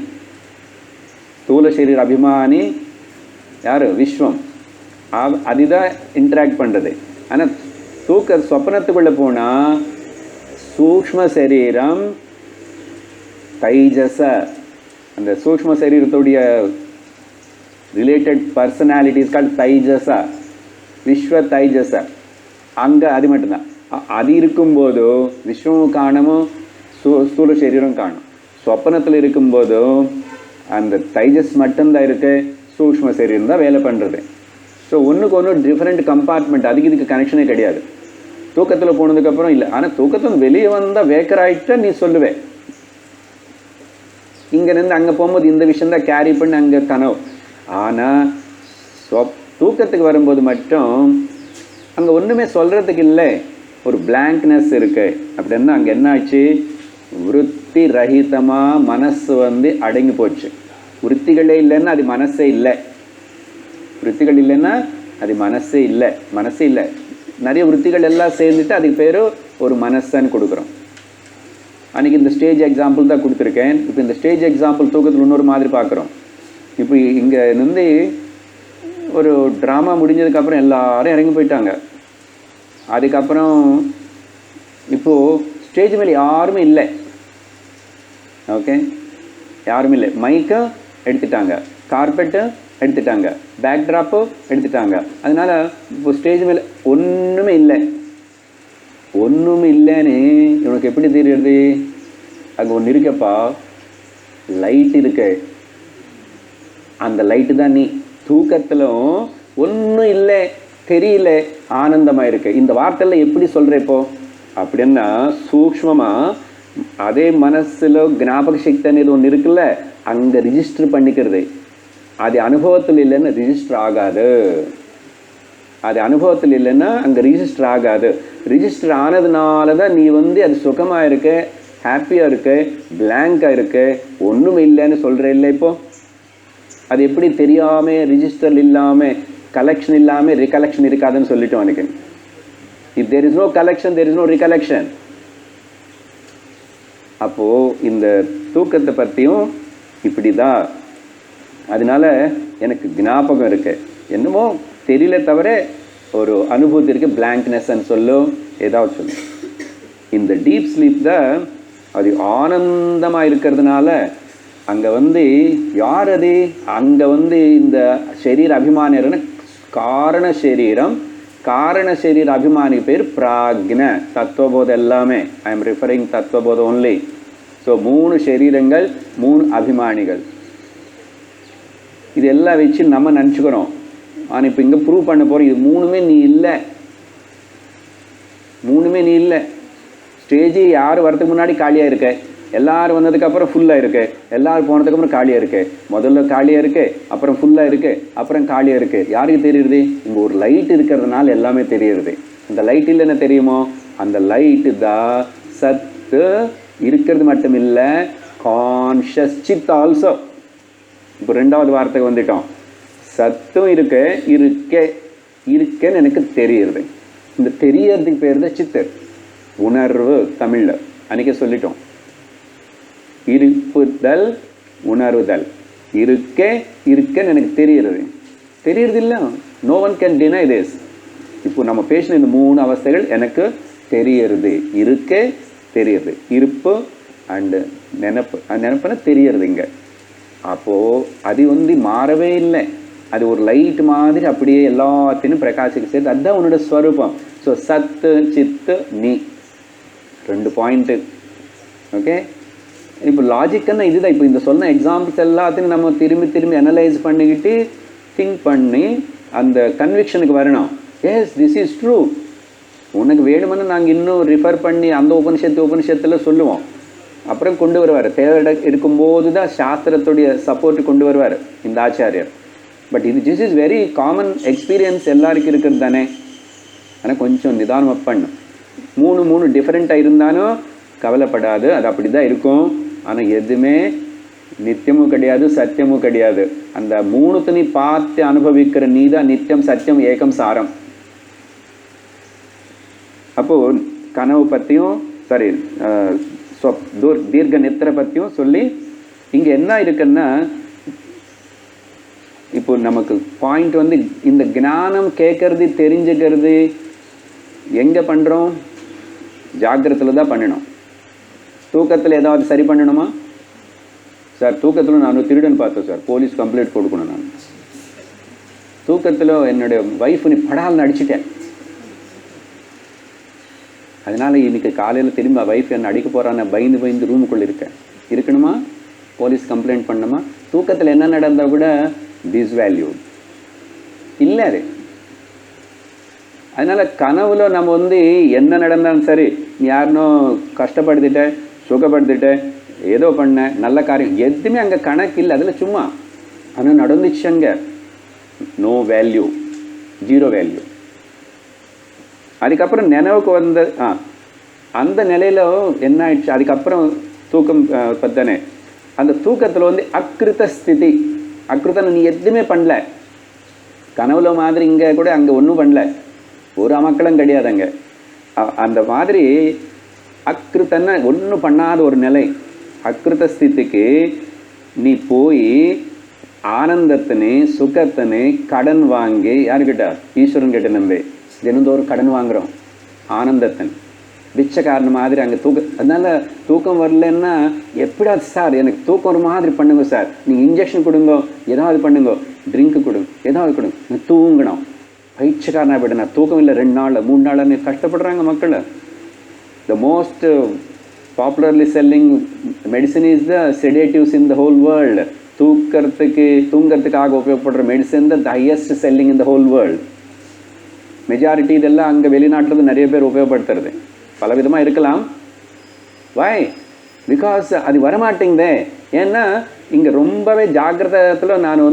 ஸ்தூல சரீர அபிமானி யார்? விஸ்வம். அதுதான் இன்ட்ராக்ட் பண்ணுறது. ஆனால் சொப்னத்துக்குள்ளே போனால் சூக்ஷ்ம சரீரம் தைஜச, அந்த சூக்ஷ்ம சரீரத்துடைய ரிலேட்டட் பர்சனாலிட்டிஸ் கால் தைஜச, விஸ்வ தைஜச. அங்கே அது மட்டும்தான். அது இருக்கும்போது விஸ்வமும் காணமும் ஸ்தூல சரீரம் காணும். சொப்பனத்தில் இருக்கும்போதும் அந்த தைஜஸ் மட்டும்தான் இருக்கு, சூக்ஷ்ம சரீரம் தான் வேலை பண்ணுறது. ஸோ ஒன்றுக்கு ஒன்று டிஃப்ரெண்ட் கம்பார்ட்மெண்ட், அதுக்கு இதுக்கு கனெக்ஷனே கிடையாது. தூக்கத்தில் போனதுக்கப்புறம் இல்லை. ஆனால் தூக்கத்தில் வெளியே வந்தால் வேக்கராயிட்ட நீ சொல்லுவேன். இங்கேருந்து அங்கே போகும்போது இந்த விஷயந்தான் கேரி பண்ணி அங்கே கனவு. ஆனால் தூக்கத்துக்கு வரும்போது மட்டும் அங்கே ஒன்றுமே சொல்கிறதுக்கு இல்லை, ஒரு பிளாங்க்னஸ் இருக்குது. அப்படின்னா அங்கே என்ன ஆச்சு? விருத்தி ரஹிதமாக மனசு வந்து அடங்கி போச்சு. விருத்திகளே இல்லைன்னா அது மனசே இல்லை. விருத்திகள் இல்லைன்னா அது மனசே இல்லை. மனசே இல்லை. நிறைய விருத்திகள் எல்லாம் சேர்ந்துட்டு அதுக்கு பேர் ஒரு மனசன்னு கொடுக்குறோம். அன்றைக்கி இந்த ஸ்டேஜ் எக்ஸாம்பிள் தான் கொடுத்துருக்கேன். இப்போ இந்த ஸ்டேஜ் எக்ஸாம்பிள் தூக்கத்தில் இன்னொரு மாதிரி பார்க்குறோம். இப்போ இங்கே வந்து ஒரு ட்ராமா முடிஞ்சதுக்கப்புறம் எல்லாரும் இறங்கி போயிட்டாங்க. அதுக்கப்புறம் இப்போது ஸ்டேஜ் மேலே யாருமே இல்லை. ஓகே, யாருமே இல்லை. மைக்கை எடுத்துட்டாங்க, கார்பெட்டு எடுத்துட்டாங்க, பேக் ட்ராப்பு எடுத்துட்டாங்க. அதனால் இப்போ ஸ்டேஜ் மேலே ஒன்றுமே இல்லை. ஒன்றுமே இல்லைன்னு இவனுக்கு எப்படி தெரியுது? அங்கே ஒன்று இருக்கப்பா, லைட் இருக்கு. அந்த லைட்டு தான் நீ. தூக்கத்திலும் ஒன்றும் இல்லை, தெரியல, ஆனந்தமாக இருக்கு. இந்த வார்த்தையில் எப்படி சொல்கிற இப்போ அப்படின்னா, சூக்ஷ்மமாக அதே மனசுல ஞாபக சக்தி అనేది ஒன்று இருக்குல்ல, அங்க ரிஜிஸ்டர் பண்ணிக்கிறது. அது அனுபவத்தில் இல்லைன்னா ரிஜிஸ்டர் ஆகாது. அது அனுபவத்தில் இல்லைன்னா அங்கே ரிஜிஸ்டர் ஆகாது. ரிஜிஸ்டர் ஆனதுனால தான் நீ அது சுகமாக இருக்க, ஹாப்பியாக இருக்க, பிளாங்காக இருக்க, ஒன்றும் இல்லைன்னு சொல்கிற இல்லை. இப்போ அது எப்படி தெரியாமல் ரிஜிஸ்டர் இல்லாமல் கலெக்ஷன் இல்லாமல் ரிகலெக்ஷன் இருக்காதுன்னு சொல்லிட்டோம் எனக்கு. If there is no collection there is no recollection. அப்போது இந்த தூக்கத்தை பற்றியும் இப்படி தான். அதனால எனக்கு ஞாபகம் இருக்கு, என்னமோ தெரியல தவிர ஒரு அனுபூதி இருக்குது, பிளாங்க்னஸ்ன்னு சொல்லும், ஏதாவது சொல்லும். இந்த டீப் ஸ்லீப் தான் அது ஆனந்தமாக இருக்கிறதுனால அங்கே யார் அது, அங்கே இந்த சரீர அபிமானியர்னு காரண சரீரம், காரண சரீர அபிமானி பேர் பிராக்ஞ, தத்துவபோதம் எல்லாமே. I am referring Tattvabodham only. So 3 சரீரங்கள், 3 அபிமானிகள். இது எல்லாம் வச்சு நம்ம நினச்சிக்கிறோம். ஆனால் இப்போ இங்கே ப்ரூவ் பண்ண போகிறோம், இது 3மே நீ இல்லை, 3மே நீ இல்லை. ஸ்டேஜ் யார் வரதுக்கு முன்னாடி காலியாக இருக்க, எல்லோரும் வந்ததுக்கப்புறம் ஃபுல்லாக இருக்கு, எல்லோரும் போனதுக்கப்புறம் காலியாக இருக்கு. முதல்ல காலியாக இருக்கு, அப்புறம் ஃபுல்லாக இருக்கு, அப்புறம் காலியாக இருக்கு. யாருக்கு தெரியுது? இங்கே ஒரு லைட் இருக்கிறதுனால எல்லாமே தெரியுது. அந்த லைட் இல்லைன்னு தெரியுமோ, அந்த லைட்டு தான் சத்து இருக்கிறது மட்டும் இல்லை, கான்ஷியஸ் சித் ஆல்சோ. இப்போ 2வது வார்த்தைக்கு வந்துட்டோம். சத்தும் இருக்கேன்னு எனக்கு தெரியுது. இந்த தெரியறதுக்கு பேர் தான் சித்து, உணர்வு. தமிழில் அன்றைக்கே சொல்லிட்டோம், இருப்புதல் உணர்வுதல். இருக்கேன்னு எனக்கு தெரியறது இல்லை. No one can deny this. இப்போ நம்ம பேசின இந்த 3 அவஸ்தைகள் எனக்கு தெரியறது. தெரியுது, இருப்பு அண்டு நினப்புன்னு தெரியறது இங்கே. அப்போது அது மாறவே இல்லை. அது ஒரு லைட் மாதிரி அப்படியே எல்லாத்தையும் பிரகாசிக்க சேர்த்து, அதுதான் உன்னோட ஸ்வரூபம். ஸோ சத்து சித்து நீ 2 பாயிண்ட்டு. ஓகே, இப்போ லாஜிக்கன்னா இதுதான். இப்போ இந்த சொன்ன எக்ஸாம்பிள்ஸ் எல்லாத்தையும் நம்ம திரும்பி அனலைஸ் பண்ணிக்கிட்டு திங்க் பண்ணி அந்த கன்விக்ஷனுக்கு வரணும். Yes, this is true. உனக்கு வேணுமென்னு நாங்கள் இன்னும் ரிஃபர் பண்ணி அந்த உபனிஷத்தில் சொல்லுவோம். அப்புறம் கொண்டு வருவார், தேவை இருக்கும்போது தான் சாஸ்திரத்துடைய சப்போர்ட் கொண்டு வருவார் இந்த ஆச்சாரியர். But this is very common experience, எல்லாருக்கும் இருக்கிறது தானே. ஆனால் கொஞ்சம் நிதானம் பண்ணும். 3 டிஃப்ரெண்ட்டாக இருந்தாலும் கவலைப்படாது, அது அப்படி தான் இருக்கும். ஆனால் எதுவுமே நித்தியமும் கிடையாது, சத்தியமும் கிடையாது. அந்த 3 பார்த்து அனுபவிக்கிற நீ தான் நித்தியம், சத்தியம், ஏகம், சாரம். அப்போது கனவு பற்றியும் தீர்க்க நித்திரை பற்றியும் சொல்லி இங்கே என்ன இருக்குன்னா, இப்போ நமக்கு பாயிண்ட் இந்த ஞானம் கேட்கறது தெரிஞ்சுக்கிறது எங்கே பண்ணுறோம்? ஜாக்கிரத்தில் தான் பண்ணணும். தூக்கத்தில் ஏதாவது சரி பண்ணணுமா சார்? தூக்கத்தில் நான் திருடன் பார்த்தேன் சார், போலீஸ் கம்ப்ளைண்ட் கொடுக்கணும். நான் தூக்கத்தில் என்னுடைய ஒய்ஃப் நீ படால்னு அடிச்சிட்டேன், அதனால் இன்றைக்கி காலையில் திரும்ப ஒய்ஃப் என்னை அடிக்க போகிறான்னு பயந்து ரூமுக்குள்ளே இருக்கணுமா? போலீஸ் கம்ப்ளைண்ட் பண்ணணுமா? தூக்கத்தில் என்ன நடந்தால் கூட திஸ் வேல்யூ இல்லை அது. அதனால் கனவுல நம்ம என்ன நடந்தாலும் சரி, நீ யாருனோ கஷ்டப்படுத்திட்ட, சுகப்படுத்திட்ட, ஏதோ பண்ண நல்ல காரியம், எதுவுமே அங்கே கணக்கு இல்லை. அதில் சும்மா ஆனால் நடந்துச்சு, அங்கே நோ வேல்யூ, 0 வேல்யூ. அதுக்கப்புறம் நினைவுக்கு அந்த நிலையில் என்ன ஆயிடுச்சு? அதுக்கப்புறம் தூக்கம் பத்தானே, அந்த தூக்கத்தில் அக்கிருத்த ஸ்திதி. அக்கிருத்தனை நீ எதுவுமே பண்ணல, கனவுல மாதிரி இங்கே கூட அங்கே ஒன்றும் பண்ணல, ஒரு அமக்களும் கிடையாது அங்கே. அந்த மாதிரி அக்கிருத்தனை ஒன்றும் பண்ணாத ஒரு நிலை. அக்கிருத்த ஸ்திதிக்கு நீ போய் ஆனந்தத்தினே சுகத்தினே கடன் வாங்கி, யாருக்கிட்ட? ஈஸ்வரன் கிட்ட நம்பி தினந்தோறும் கடன் வாங்குகிறோம். ஆனந்தத்தன் பிச்சைக்காரன் மாதிரி அங்கே அதனால் தூக்கம் வரலன்னா எப்படியாவது சார் எனக்கு தூக்கம் ஒரு மாதிரி பண்ணுங்க சார், நீங்கள் இன்ஜெக்ஷன் கொடுங்க, ஏதாவது பண்ணுங்க, ட்ரிங்க்கு கொடுங்க, ஏதாவது கொடுங்க, நான் தூங்கணும். பயிற்சிக்காரனாக போய்ட்டு நான் தூக்கம் இல்லை 2 நாள் 3 நாள்னு கஷ்டப்படுறாங்க மக்கள். The most popularly selling medicine is the sedatives in the whole world. தூங்கிறதுக்காக உபயோகப்படுற medicine the highest selling in the whole world. Majority இதெல்லாம் அங்கே வெளிநாட்டில் நிறைய பேர் உபயோகப்படுத்துறது. பல விதமாக இருக்கலாம். வாய் பிகாஸ் அது வரமாட்டேங்குதே. ஏன்னா இங்கே ரொம்பவே ஜாக்கிரதத்தில் நான்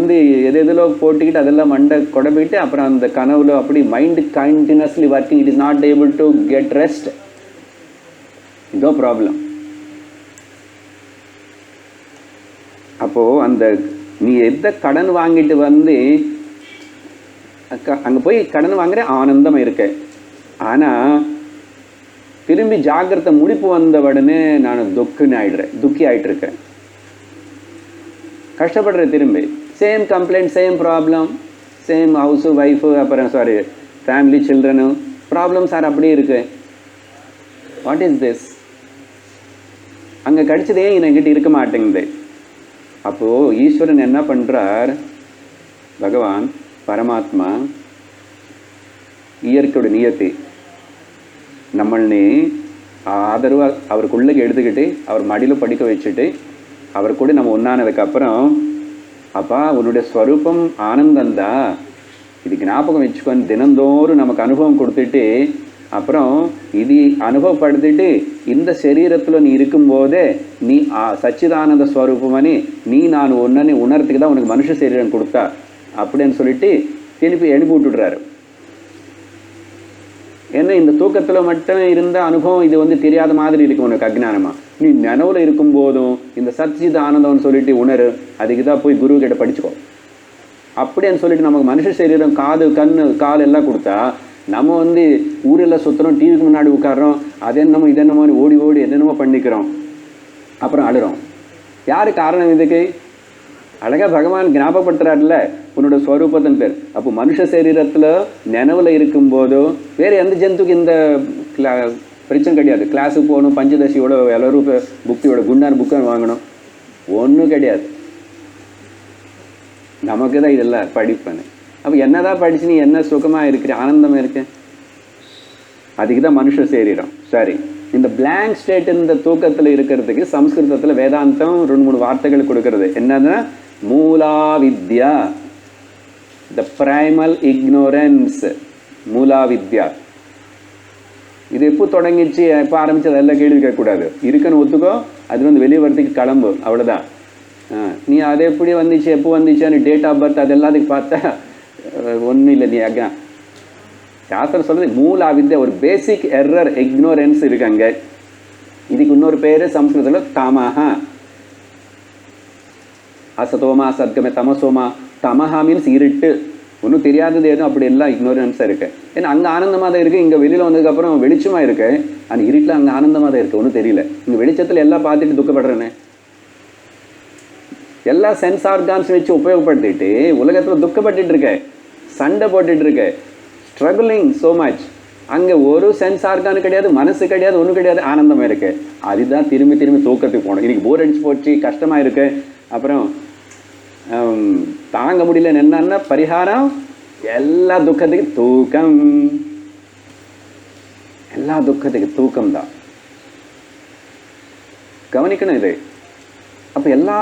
எது எதிலோ போட்டுக்கிட்டு அதெல்லாம் மண்டை கொடப்பிட்டு அப்புறம் அந்த கனவுல அப்படி mind continuously working, it is not able to get rest. இதோ ப்ராப்ளம். அப்போது அந்த நீ எந்த கடன் வாங்கிட்டு அங்கே போய் கடன் வாங்குற ஆனந்தம் இருக்க, ஆனால் திரும்பி ஜாக்கிரதை முடிப்பு வந்த உடனே நான் துக்கி ஆகிட்டு இருக்கேன், கஷ்டப்படுறேன். திரும்பி same complaint, same problem, same house wife, அப்புறம் ஃபேமிலி சில்ட்ரனு ப்ராப்ளம் சார் அப்படியே இருக்கு. What is this? அங்கே கிடைச்சதே என்கிட்ட இருக்க மாட்டேங்குது. அப்போது ஈஸ்வரன் என்ன பண்ணுறார், பகவான் பரமாத்மா இயற்கையோட நியத்தி நம்மளே ஆதரவாக அவருக்குள்ளே எடுத்துக்கிட்டு அவர் மடியில் படிக்க வச்சுட்டு அவர் கூட நம்ம ஒன்றானதுக்கப்புறம், அப்பா உன்னுடைய ஸ்வரூபம் ஆனந்தந்தா, இது ஞாபகம் வச்சுக்கோன்னு தினந்தோறும் நமக்கு அனுபவம் கொடுத்துட்டு, அப்புறம் இது அனுபவப்படுத்திட்டு இந்த சரீரத்தில் நீ இருக்கும்போதே நீ சச்சிதானந்த ஸ்வரூபமனி நீ நான் ஒன்னே உணர்றதுக்கு தான் உனக்கு மனுஷ சரீரம் கொடுத்தா அப்படின்னு சொல்லிட்டு திருப்பி எழுப்பி விட்டுடுறாரு. ஏன்னா இந்த தூக்கத்தில் மட்டும் இருந்த அனுபவம் இது தெரியாத மாதிரி இருக்கும் உனக்கு அஜ்ஞானமா. நீ நனவுல இருக்கும்போதும் இந்த சச்சித ஆனந்தம்னு சொல்லிட்டு உணரு, அதுக்கு தான் போய் குரு கிட்ட படிச்சுக்கோ அப்படின்னு சொல்லிட்டு நமக்கு மனுஷ சரீரம் காது கண்ணு கால் எல்லாம் கொடுத்தா நம்ம ஊரெல்லாம் சுற்றுறோம், டிவிக்கு முன்னாடி உட்காடுறோம், அதென்னமோ இதென்னமோ ஓடி ஓடி என்னென்னமோ பண்ணிக்கிறோம், அப்புறம் அழுறோம். யாரு காரணம் இதுக்கு? அழகாக பகவான் ஞாபகப்படுத்துறாருல உன்னோட ஸ்வரூபத்தின் பேர். அப்போ மனுஷ சரீரத்தில் நினைவில் இருக்கும்போதோ வேறு எந்த ஜந்துக்கு இந்த பிரச்சனை கிடையாது. கிளாஸுக்கு போகணும், பஞ்சதசியோட எல்லாரும் புக்தியோட குண்டான புக்கை வாங்கணும், ஒன்றும் கிடையாது. நமக்கு தான் இதெல்லாம் படிப்பேன்னு. அப்போ என்ன தான் படிச்சு நீ என்ன சுகமாக இருக்கிற, ஆனந்தமாக இருக்கேன், அதுக்கு தான் மனுஷ சரீரம். சரி, இந்த பிளாங்க் ஸ்டேட் இந்த தூக்கத்தில் இருக்கிறதுக்கு சம்ஸ்கிருதத்தில் வேதாந்தம் 2-3 வார்த்தைகள் கொடுக்கறது. என்னன்னா மூலா வித்யா, த பிரைமல் இக்னோரன்ஸ், மூலா வித்யா. இது எப்போ தொடங்கிச்சு, எப்போ ஆரம்பிச்சு அதெல்லாம் கேள்வி கேட்கக்கூடாது. இருக்குன்னு ஒத்துக்கோ, அது வெளியே வரதுக்கு கிளம்பு, அவ்வளோதான். நீ அது எப்படி வந்துச்சு எப்போ வந்துச்சான்னு டேட் ஆஃப் பர்த் அது எல்லாத்துக்கு பார்த்தா ஒன்றும் இல்லை. நீ சாஸ்திரம் சொல்றது மூலா வித்யா, ஒரு பேசிக் எரர் இக்னோரன்ஸ் இருக்காங்க. இதுக்கு இன்னொரு பேர் சம்ஸ்கிருதத்தில் தமஹா. அசதோமா சத்கமே தமசோமா. தமஹா மீன்ஸ் இருட்டு, ஒன்றும் தெரியாதது எதுவும் அப்படி எல்லாம் இக்னோரன்ஸாக இருக்கு. ஏன்னா அங்கே ஆனந்தமாக தான் இருக்குது, இங்கே வெளியில் வந்ததுக்கப்புறம் வெளிச்சமாக இருக்கு. அந்த இருட்டில் அங்கே ஆனந்தமாக தான் இருக்குது, ஒன்றும் தெரியல. இங்கே வெளிச்சத்தில் எல்லாம் பார்த்துட்டு துக்கப்படுறேன்னு எல்லா சென்ஸ் ஆர்கான்ஸ் வச்சு உபயோகப்படுத்திட்டு உலகத்தில் துக்கப்பட்டு இருக்கேன், சண்டை போட்டுட்டு இருக்கேன், ஸ்ட்ரகிளிங் ஸோ மச். அங்கே ஒரு சென்ஸ் ஆர்கானு கிடையாது, மனசு கிடையாது, ஒன்றும் கிடையாது, ஆனந்தமாக இருக்கு. அதுதான் திரும்பி திரும்பி தூக்கத்துக்கு போகணும். இன்னைக்கு போர் அடிச்சு போச்சு, கஷ்டமாக இருக்கு, அப்புறம் தாங்க முடியல. என்னன்னா பரிகாரம், எல்லா துக்கத்துக்கு தூக்கம், எல்லா துக்கத்துக்கு தூக்கம் தான். கவனிக்கணும் இது. அப்போ எல்லா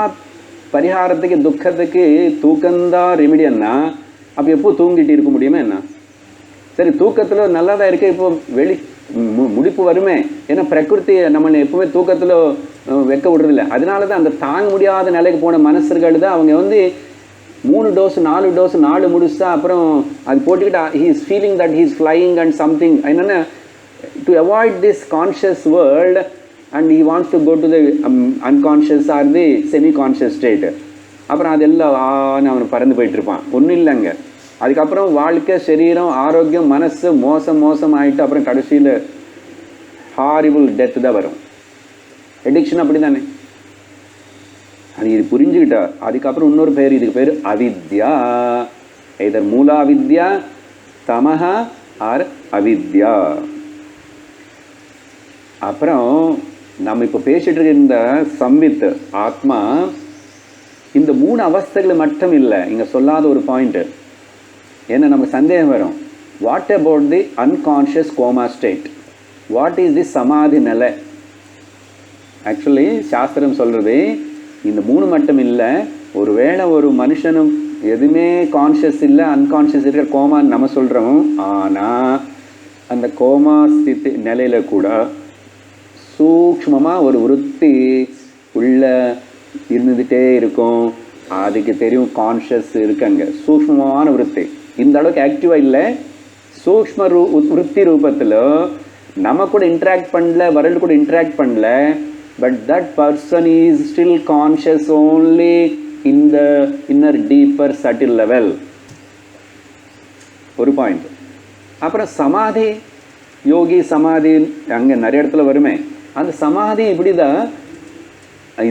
பரிகாரத்துக்கு துக்கத்துக்கு தூக்கம்தான் ரெமிடியன்னா, அப்போ எப்போ தூங்கிட்டு இருக்க முடியுமா என்ன? சரி, தூக்கத்தில் நல்லா தான் இருக்கு, இப்போ முடிப்பு வருமே. ஏன்னா பிரகிருதி நம்மளை எப்பவுமே தூக்கத்தில் வைக்க விடுறதில்ல. அதனால தான் அந்த தாங்க முடியாத நிலைக்கு போன மனசர்கள் தான் அவங்க 3 டோஸ் 4 டோஸ் 4 முடிச்சா அப்புறம் அது போட்டுக்கிட்டு he is feeling that he is flying and something. என்னென்ன to avoid this conscious world and he wants to go to the unconscious or the semi-conscious state. அப்புறம் அதெல்லாம் அவன் பறந்து போயிட்டு இருப்பான், ஒன்றும் இல்லைங்க. அதுக்கப்புறம் வாழ்க்கை, சரீரம், ஆரோக்கியம், மனசு மோசம் ஆகிட்டு அப்புறம் கடைசியில் ஹாரிபிள் டெத்து தான் வரும். எடிக்ஷன் அப்படி தானே. அது இது புரிஞ்சுக்கிட்டா அதுக்கப்புறம் இன்னொரு பேர், இதுக்கு பேர் அவித்யா. எதர் மூலா வித்யா, தமஹா ஆர் அவித்யா. அப்புறம் நம்ம இப்போ பேசிட்டு இருக்க இந்த சம்வித் ஆத்மா இந்த 3 அவஸ்தைகள் மட்டும் இல்லை. இங்கே சொல்லாத ஒரு பாயிண்ட் ஏன்னா நமக்கு சந்தேகம் வரும். What about the unconscious coma state? What is the சமாதி நிலை? ஆக்சுவலி சாஸ்திரம் சொல்கிறது இந்த 3 மட்டும் இல்லை. ஒருவேளை ஒரு மனுஷனும் எதுவுமே கான்ஷியஸ் இல்லை, அன்கான்ஷியஸ் இருக்கிற கோமான்னு நம்ம சொல்கிறோம். ஆனால் அந்த கோமா ஸ்திதி நிலையில் கூட சூக்ஷ்மமாக ஒரு விருத்தி உள்ள இருந்துகிட்டே இருக்கும். அதுக்கு தெரியும் கான்ஷியஸ் இருக்குங்க. சூக்ஷ்மமான விருத்தி இந்த அளவுக்கு ஆக்டிவாக இல்லை. சூக்ஷ்ம விருத்தி ரூபத்தில் நம்ம கூட இன்ட்ராக்ட் பண்ணல, வேர்ல்டு கூட இன்ட்ராக்ட் பண்ணல. But that person is still conscious only in the inner deeper subtle level. ஒரு பாயிண்ட். அப்புறம் சமாதி, யோகி சமாதி அங்கே நிறைய இடத்துல வருமே. அந்த சமாதி இப்படி தான்.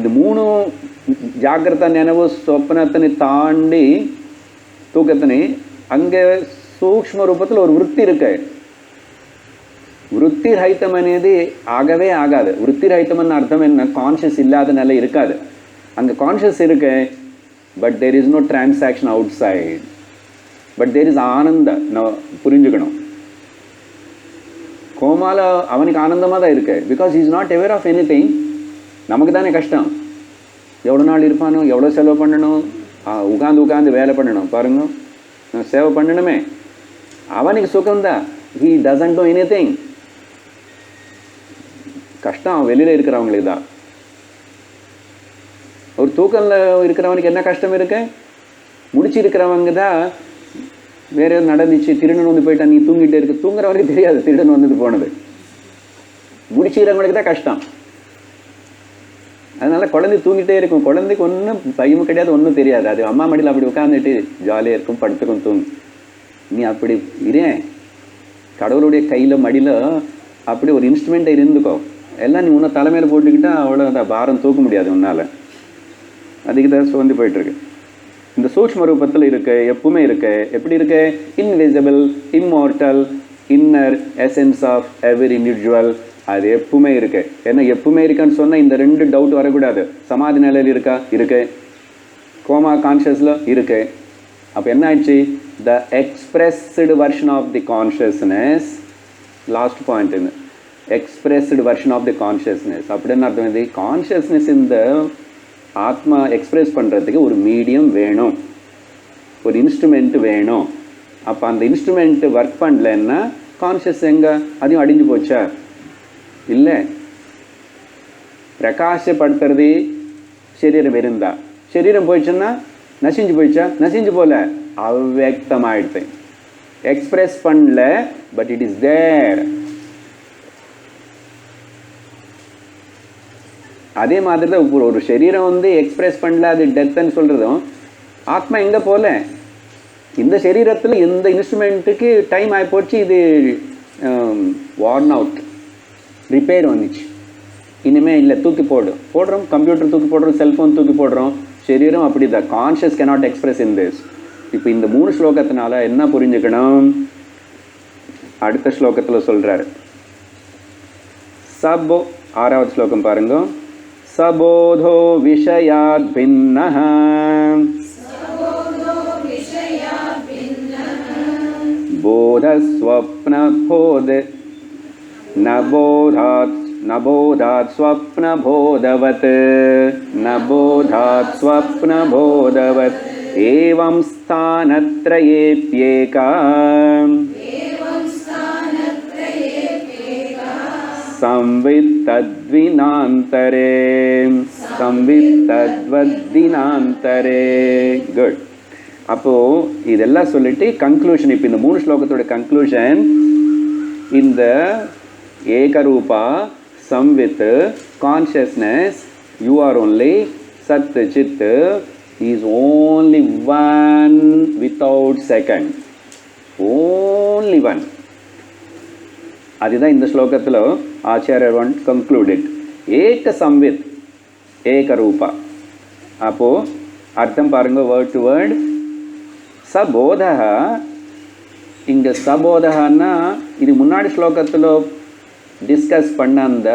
இது மூணும் ஜாகிரத நினைவு சொப்னத்தினை தாண்டி தூக்கத்தினை அங்கே சூக்ஷ்ம ரூபத்தில் ஒரு விருத்தி இருக்கு. விருத்தி ரஹிதம் అనేది ஆகவே ஆகாது. விருத்தி ரஹிதம்னு அர்த்தம் என்ன? கான்ஷியஸ் இல்லாத நிலை இருக்காது. அங்கே கான்ஷியஸ் இருக்கு, but there is no transaction outside. But there is ஆனந்த. புரிஞ்சுக்கணும், கோமால அவனுக்கு ஆனந்தமாக தான் இருக்கு. Because is not aware of anything. நமக்கு தானே கஷ்டம். எவ்வளோ நாள் இருப்பானோ, எவ்வளோ செலவு பண்ணணும், உட்காந்து வேலை பண்ணணும், பாருங்க சேவை பண்ணணுமே. அவனுக்கு சுகம்தான். He doesn't do anything. கஷ்டம் வெளியில் இருக்கிறவங்களுக்கு தான். ஒரு தூக்கம்ல இருக்கிறவனுக்கு என்ன கஷ்டம் இருக்கு? முடிச்சு இருக்கிறவங்க தான் வேற எதுவும் நடந்துச்சு, திருடன் வந்து போயிட்டா, நீ தூங்கிட்டே இருக்கு. தூங்குறவனுக்கு தெரியாது திருடன் வந்துட்டு போனது. முடிச்சுக்கிறவங்களுக்கு தான் கஷ்டம். அதனால குழந்தை தூங்கிட்டே இருக்கும். குழந்தைக்கு ஒன்றும் பயமும் கிடையாது, ஒன்றும் தெரியாது. அது அம்மா மடியில் அப்படி உட்காந்துட்டு ஜாலியாக இருக்கும், படுத்துக்கும், தூங்கு. நீ அப்படி இரேன் கடவுளுடைய கையில் மடியில் அப்படி ஒரு இன்ஸ்ட்ருமெண்ட்டை இருந்துக்கோ. எல்லாம் நீ உன்னை தலைமையில் போட்டுக்கிட்டா அவ்வளோ அந்த பாரம் தூக்க முடியாது உன்னால். அதுக்கு தான் சுவந்து போயிட்டுருக்கு. இந்த சூக்ஷ்ம ரூபத்தில் இருக்கு, எப்பவுமே இருக்கு. எப்படி இருக்கு? Invisible, immortal, inner essence of every individual. அது எப்பவுமே இருக்கு. ஏன்னா எப்பவுமே இருக்கான்னு சொன்னால் இந்த ரெண்டு டவுட் வரக்கூடாது. சமாதி நிலையில் இருக்கா? இருக்கு. கோமா கான்ஷியஸில் இருக்கு. அப்போ என்ன ஆயிடுச்சு? The expressed version of the consciousness. Last point இது, expressed version of the consciousness. அப்படின்னு அர்த்தம் இது, கான்ஷியஸ்னஸ் இந்த ஆத்மா எக்ஸ்பிரஸ் பண்ணுறதுக்கு ஒரு மீடியம் வேணும், ஒரு இன்ஸ்ட்ருமெண்ட் வேணும். அப்போ அந்த இன்ஸ்ட்ருமெண்ட்டு ஒர்க் பண்ணலன்னா கான்ஷியஸ் எங்கே? அதையும் அடிஞ்சு போச்சா? இல்லை. பிரகாசப்படுத்துறது சரீரம் இருந்தா, சரீரம் போயிடுச்சுன்னா நசிஞ்சு போயிடுச்சா? நசிஞ்சு போல, அவ்வக்தமாயிடுது. எக்ஸ்பிரஸ் பண்ணல, பட் இட் இஸ் தேர். அதே மாதிரி தான் ஒரு சரீரம் வந்து எக்ஸ்பிரஸ் பண்ணல, அது டெத்துன்னு சொல்கிறதும், ஆத்மா எங்கே போல இந்த சரீரத்தில் இந்த இன்ஸ்ட்ருமெண்ட்டுக்கு டைம் ஆகி போச்சு, இது வார்ன் அவுட், ரிப்பேர் வந்துச்சு, இனிமேல் இல்லை, தூக்கி போடுறோம். கம்ப்யூட்டர் தூக்கி போடுறோம், செல்ஃபோன் தூக்கி போடுறோம். சரீரம் அப்படி தான். Conscious cannot express in this. இப்போ இந்த 3 ஸ்லோகத்தினால என்ன புரிஞ்சுக்கணும்? அடுத்த ஸ்லோகத்தில் சொல்கிறாரு. சபோ 6வது ஸ்லோகம் பாருங்க. सबोधो विषयात् भिन्नः बोधस्वप्नबोध न बोधात् स्वप्नबोधवत् न बोधात् स्वप्नबोधवत् एवं स्थानत्रयेप्येका संवित्तद्विनान्तरे குட். அப்போது இதெல்லாம் சொல்லிட்டு கன்க்ளூஷன். இப்போ இந்த 3 ஸ்லோகத்தோட கன்க்ளூஷன், இந்த ஏகரூபா சம்வித் கான்ஷியஸ்னஸ், யூ ஆர் ஓன்லி சத் Sid is only one without second, only one. அதுதான் இந்த ஸ்லோகத்தில் ஆச்சாரியர் கன்க்ளூடட். ஏக சம்வித் ஏகரூபா. அப்போது அர்த்தம் பாருங்க, வேர்ட் டு வேர்ட். சபோதா, இங்கே சபோதன்னா இது முன்னாடி ஸ்லோகத்தில் டிஸ்கஸ் பண்ண அந்த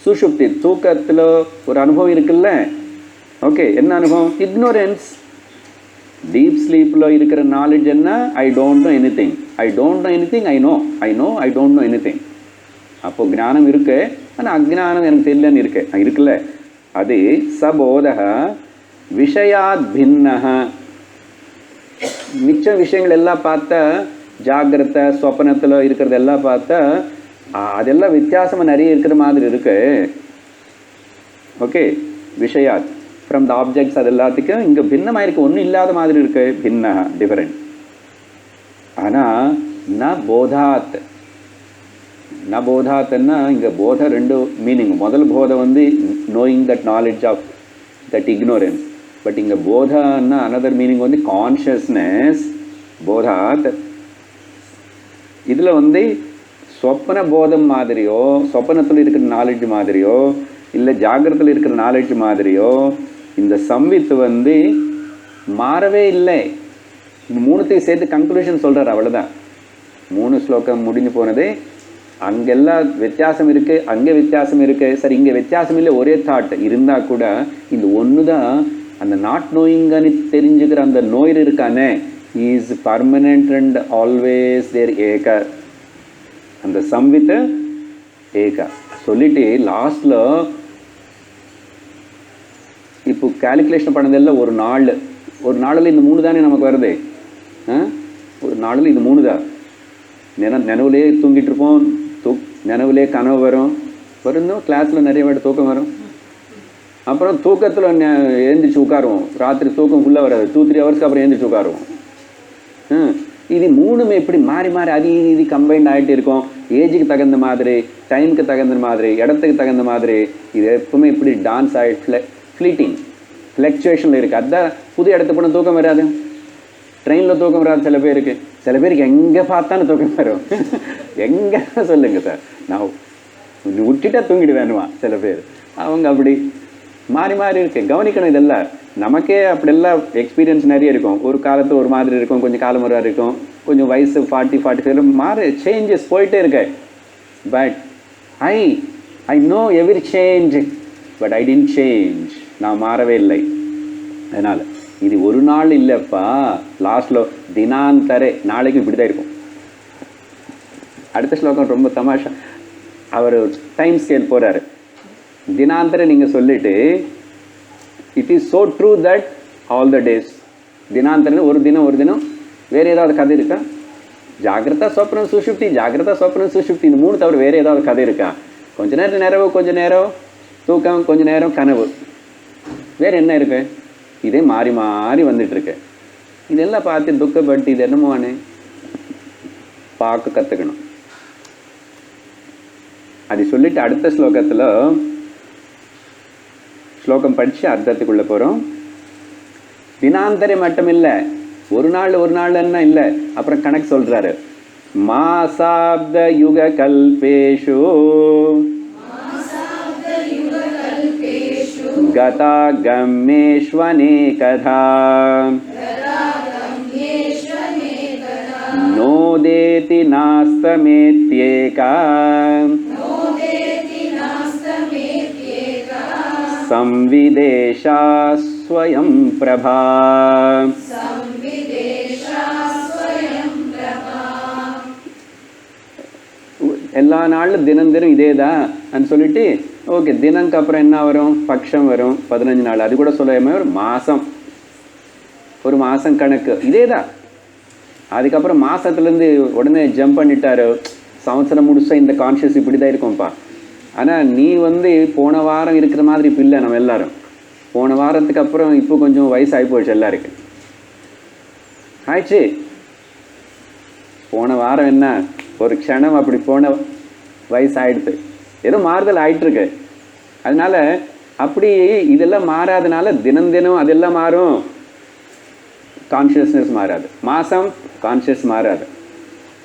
சுஷுப்தி தூக்கத்தில் ஒரு அனுபவம் இருக்குல்ல. ஓகே, என்ன அனுபவம்? இக்னோரன்ஸ். டீப் ஸ்லீப்பில் இருக்கிற நாலேஜ் என்ன? I don't know any thing, I don't know any thing, I know I don't know any thing. அப்போது ஞானம் இருக்கு, ஆனால் அஜ்ஞானம் எனக்கு தெரியலன்னு இருக்குல்ல. அது சபோதக விஷயாத் பின்னஹ. மிச்ச விஷயங்கள் எல்லாம் பார்த்தா, ஜாகிரத சொப்பனத்தில் இருக்கிறதெல்லாம் பார்த்தா அதெல்லாம் வித்தியாசமாக நிறைய இருக்கிற மாதிரி இருக்கு. ஓகே, விஷயாத் ஃப்ரம் த ஆப்ஜெக்ட்ஸ் அது எல்லாத்துக்கும் இங்கே பின்னமாக இருக்குது, ஒன்றும் இல்லாத மாதிரி இருக்கு, பின்ன டிஃபரெண்ட். ஆனால் ந போதாத்னா இங்கே போத ரெண்டு மீனிங். முதல் போதை வந்து knowing that knowledge of that ignorance. But இங்கே போதான்னா அனதர் மீனிங் வந்து கான்ஷியஸ்னஸ். போதாத் இதில் வந்து சொப்பன போதம் மாதிரியோ, சொப்பனத்தில் இருக்கிற நாலேஜ் மாதிரியோ, இல்லை ஜாகிரத்தில் இருக்கிற நாலேஜ் மாதிரியோ இந்த சம்வித்து வந்து மாறவே இல்லை. மூணுத்தையும் சேர்த்து கன்க்ளூஷன் சொல்கிறார், அவ்வளோதான். 3 ஸ்லோகம் முடிஞ்சு போனது. அங்கெல்லாம் வித்தியாசம் இருக்குது, அங்கே வித்தியாசம் இருக்குது. சரி, இங்கே வித்தியாசம் இல்லை, ஒரே தாட் இருந்தால் கூட இந்த ஒன்று தான் அந்த நாட் நோயிங்கன்னு தெரிஞ்சுக்கிற அந்த நோய் இருக்கானே, is permanent and always there ஏக. அந்த சம்வித் ஏக சொல்லிட்டு லாஸ்ட்டில் இப்போ கால்குலேஷன் பண்ணதெல்லாம் ஒரு நாளில் இந்த 3 தானே நமக்கு வருது. ஒரு நாளில் இது 3 தான். நினைவுலே தூங்கிட்டு இருப்போம், நினைவுலே கனவு வரும். கிளாஸில் நிறைய வாட்டி தூக்கம் வரும். அப்புறம் தூக்கத்தில் எழுந்திரிச்சு உட்காருவோம். ராத்திரி தூக்கம் ஃபுல்லாக வராது, 2-3 ஹவர்ஸ்க்கு அப்புறம் எழுந்திரிச்சு உட்காருவோம். இது 3மே எப்படி மாறி மாறி அது கம்பைண்ட் ஆகிட்டு இருக்கும். ஏஜுக்கு தகுந்த மாதிரி, டைமுக்கு தகுந்த மாதிரி, இடத்துக்கு தகுந்த மாதிரி இது எப்பவுமே இப்படி டான்ஸ் ஆகிட்டு ஃப்ளீட்டிங் ஃப்ளக்சுவேஷனில் இருக்குது. அதுதான் புது இடத்துக்கு போனால் தூக்கம் வராது, ட்ரெயினில் தூக்கம் வராது. சில பேருக்கு எங்கே பார்த்தாலும் தூக்கம் வரும். எங்கே சொல்லுங்கள் சார், நான் விட்டுட்டா தூங்கிட்டு வேணுமா சில பேர். அவங்க அப்படி மாறி மாறி இருக்கு. கவனிக்கணும் இதெல்லாம். நமக்கே அப்படியெல்லாம் எக்ஸ்பீரியன்ஸ் நிறைய இருக்கும். ஒரு காலத்து ஒரு மாதிரி இருக்கும், கொஞ்சம் காலம் ஒரு இருக்கும், கொஞ்சம் வயசு 40-45 மாறி சேஞ்சஸ் போயிட்டே இருக்கு. But I know every change, but I didn't change. நான் மாறவே இல்லை. அதனால் இது ஒரு நாள் இல்லைப்பா. லாஸ்ட்டில் தினாந்தரே, நாளைக்கு இப்படி தான் இருக்கும். அடுத்த ஸ்லோகம் ரொம்ப தமாஷா. அவர் டைம் ஸ்கேல் போகிறாரு. தினாந்தரை நீங்கள் சொல்லிட்டு it is so true that all the days. தினாந்தரன்னு ஒரு தினம் வேறு ஏதாவது கதை இருக்கா? ஜாகிரதா சொப்னம் சுஷுப்தி, ஜாகிரதா சொப்னம் சுஷுப்தி, இந்த 3 தவிர வேறு ஏதாவது கதை இருக்கா? கொஞ்ச நேரம் நிறவு, கொஞ்சம் நேரம் தூக்கம், கொஞ்சம் நேரம் கனவு, வேறு என்ன இருக்கு? இதே மாறி மாறி வந்துட்டுருக்கு. இதெல்லாம் பார்த்து துக்கப்பட்டு இது என்னமோன்னு பார்க்க கற்றுக்கணும். அது சொல்லிட்டு அடுத்த ஸ்லோகத்தில் ஸ்லோகம் படித்து அர்த்தத்துக்குள்ளே போகிறோம். தினாந்தரை மட்டும் இல்லை, ஒரு நாள் என்ன இல்லை, அப்புறம் கணக்கு சொல்கிறாரு. மாசாப்த யுக கல்பேஷு கதா கம்மேஷ்வனேகதா நோதேதி நாஸ்தமேத்யேகா संविदेशा स्वयं प्रभा. எல்லா நாளும் தினம் இதே தான் சொல்லிட்டு ஓகே. தினம்க்கு அப்புறம் என்ன வரும்? பட்சம் வரும், 15 நாள். அது கூட சொல்லாம ஒரு மாதம் கணக்கு இதே தான். அதுக்கப்புறம் மாதத்துலேருந்து உடனே ஜம்ப் பண்ணிட்டாரு. சம்வத்சரம் முடிச்சா இந்த கான்ஷியஸ் இப்படி தான் இருக்கும்ப்பா. ஆனால் நீ போன வாரம் இருக்கிற மாதிரி இப்போ இல்லை. நம்ம எல்லாரும் போன வாரத்துக்கு அப்புறம் இப்போ கொஞ்சம் வயசு ஆகி போயிடுச்சு எல்லாருக்கு. ஆயிடுச்சு. போன வாரம் என்ன ஒரு க்ஷணம் அப்படி போன வயசு ஆகிடுது. ஏதோ மாறுதல் ஆகிட்டுருக்கு. அதனால அப்படி இதெல்லாம் மாறாதனால தினம் அதெல்லாம் மாறும். கான்ஷியஸ்னஸ் மாறாது. மாதம் கான்ஷியஸ் மாறாது.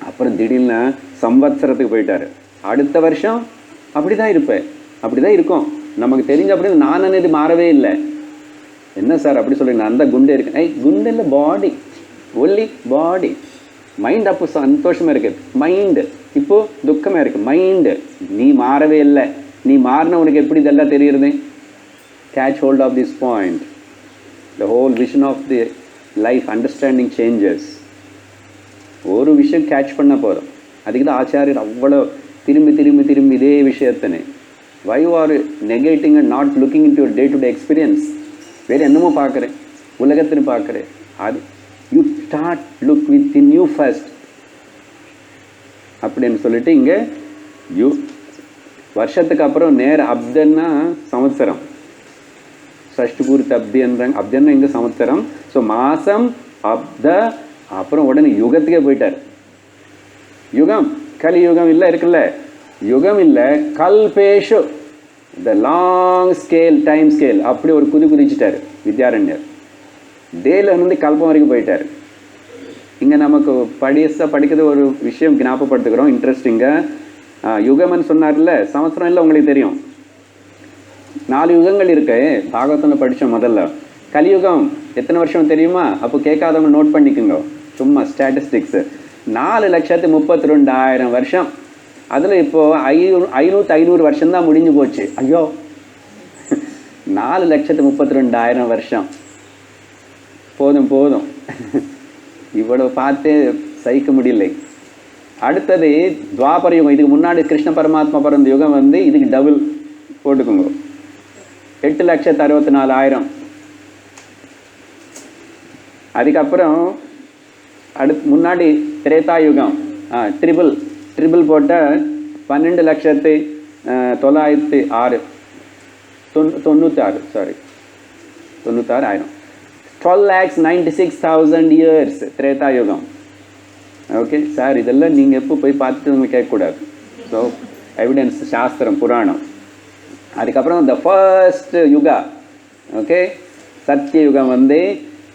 அப்புறம் திடீர்னு சம்வத்சரத்துக்கு போயிட்டாரு. அடுத்த வருஷம் அப்படி தான் இருப்பேன், அப்படி தான் இருக்கும். நமக்கு தெரிஞ்ச அப்படி நான் இது மாறவே இல்லை. என்ன சார் அப்படி சொல்கிறீங்க? அந்த குண்டே இருக்கு. குண்டு இல்லை, பாடி, ஒன்லி பாடி. மைண்ட் அப்போ சந்தோஷமாக இருக்குது, மைண்டு இப்போது துக்கமாக இருக்குது. மைண்டு நீ மாறவே இல்லை. நீ மாறின உனக்கு எப்படி இதெல்லாம் தெரியுறது? Catch hold of this point. The whole vision of the life understanding changes. ஒரு விஷயம் கேட்ச் பண்ண போதும். அதுக்கு தான் ஆச்சாரியர் அவ்வளோ திரும்பி இதே விஷயத்தனே. Why you are negating and not looking into your day to day experience? வேறு என்னமோ பார்க்குறேன், உலகத்தின்னு பார்க்குறேன். அது you start look within you first அப்படின்னு சொல்லிட்டு இங்கே வருஷத்துக்கு அப்புறம் நேர அப்தன்னா சம்வத்சரம், ஷஷ்டி பூர்த்தி அப்தின்றாங்க. அப்தன்னா இங்கே சம்வத்சரம். ஸோ மாதம் அப்த, அப்புறம் உடனே யுகத்துக்கே போயிட்டார். யுகம் கலியுகம் இல்லை இருக்குல்ல, யுகம் இல்லை கல்பேஷு, the long scale time scale, அப்படி ஒரு குதிச்சிட்டார் வித்யாரண்யர். டேல இருந்து கல்பம் வரைக்கும் போயிட்டார். இங்கே நமக்கு படிக்கிறது ஒரு விஷயம் ஞாபகப்படுத்துக்கிறோம் இன்ட்ரெஸ்டிங்காக. யுகம்னு சொன்னார்ல, சம்வத்சரம் இல்லை உங்களுக்கு தெரியும். 4 யுகங்கள் இருக்கு. பாகவத்தில் படித்தோம் முதல்ல. கலியுகம் எத்தனை வருஷம் தெரியுமா? அப்போ கேட்காதவங்க நோட் பண்ணிக்கோங்க, சும்மா ஸ்டாட்டிஸ்டிக்ஸு. 4,32,000 வருஷம். அதில் இப்போது 500 வருஷம்தான் முடிஞ்சு போச்சு. ஐயோ, 4,32,000 வருஷம் போதும் போதும், இவ்வளோ பார்த்து சகிக்க முடியலை. அடுத்தது துவாபர யுகம். இதுக்கு முன்னாடி கிருஷ்ண பரமாத்மா பிறந்த யுகம் வந்து இதுக்கு டபுள் போட்டுக்கோங்க, 8,64,000. அதுக்கப்புறம் முன்னாடி திரேதா யுகம், ட்ரிபிள் போட்ட 12,906 96,000. 12,96,000 இயர்ஸ் திரேதா யுகம். ஓகே சார், இதெல்லாம் நீங்கள் எப்போ போய் பார்த்துட்டு கேட்கக்கூடாது. ஸோ எவிடன்ஸ், சாஸ்திரம், புராணம். அதுக்கப்புறம் த ஃபர்ஸ்ட் யுகா, ஓகே, சத்திய யுகம் வந்து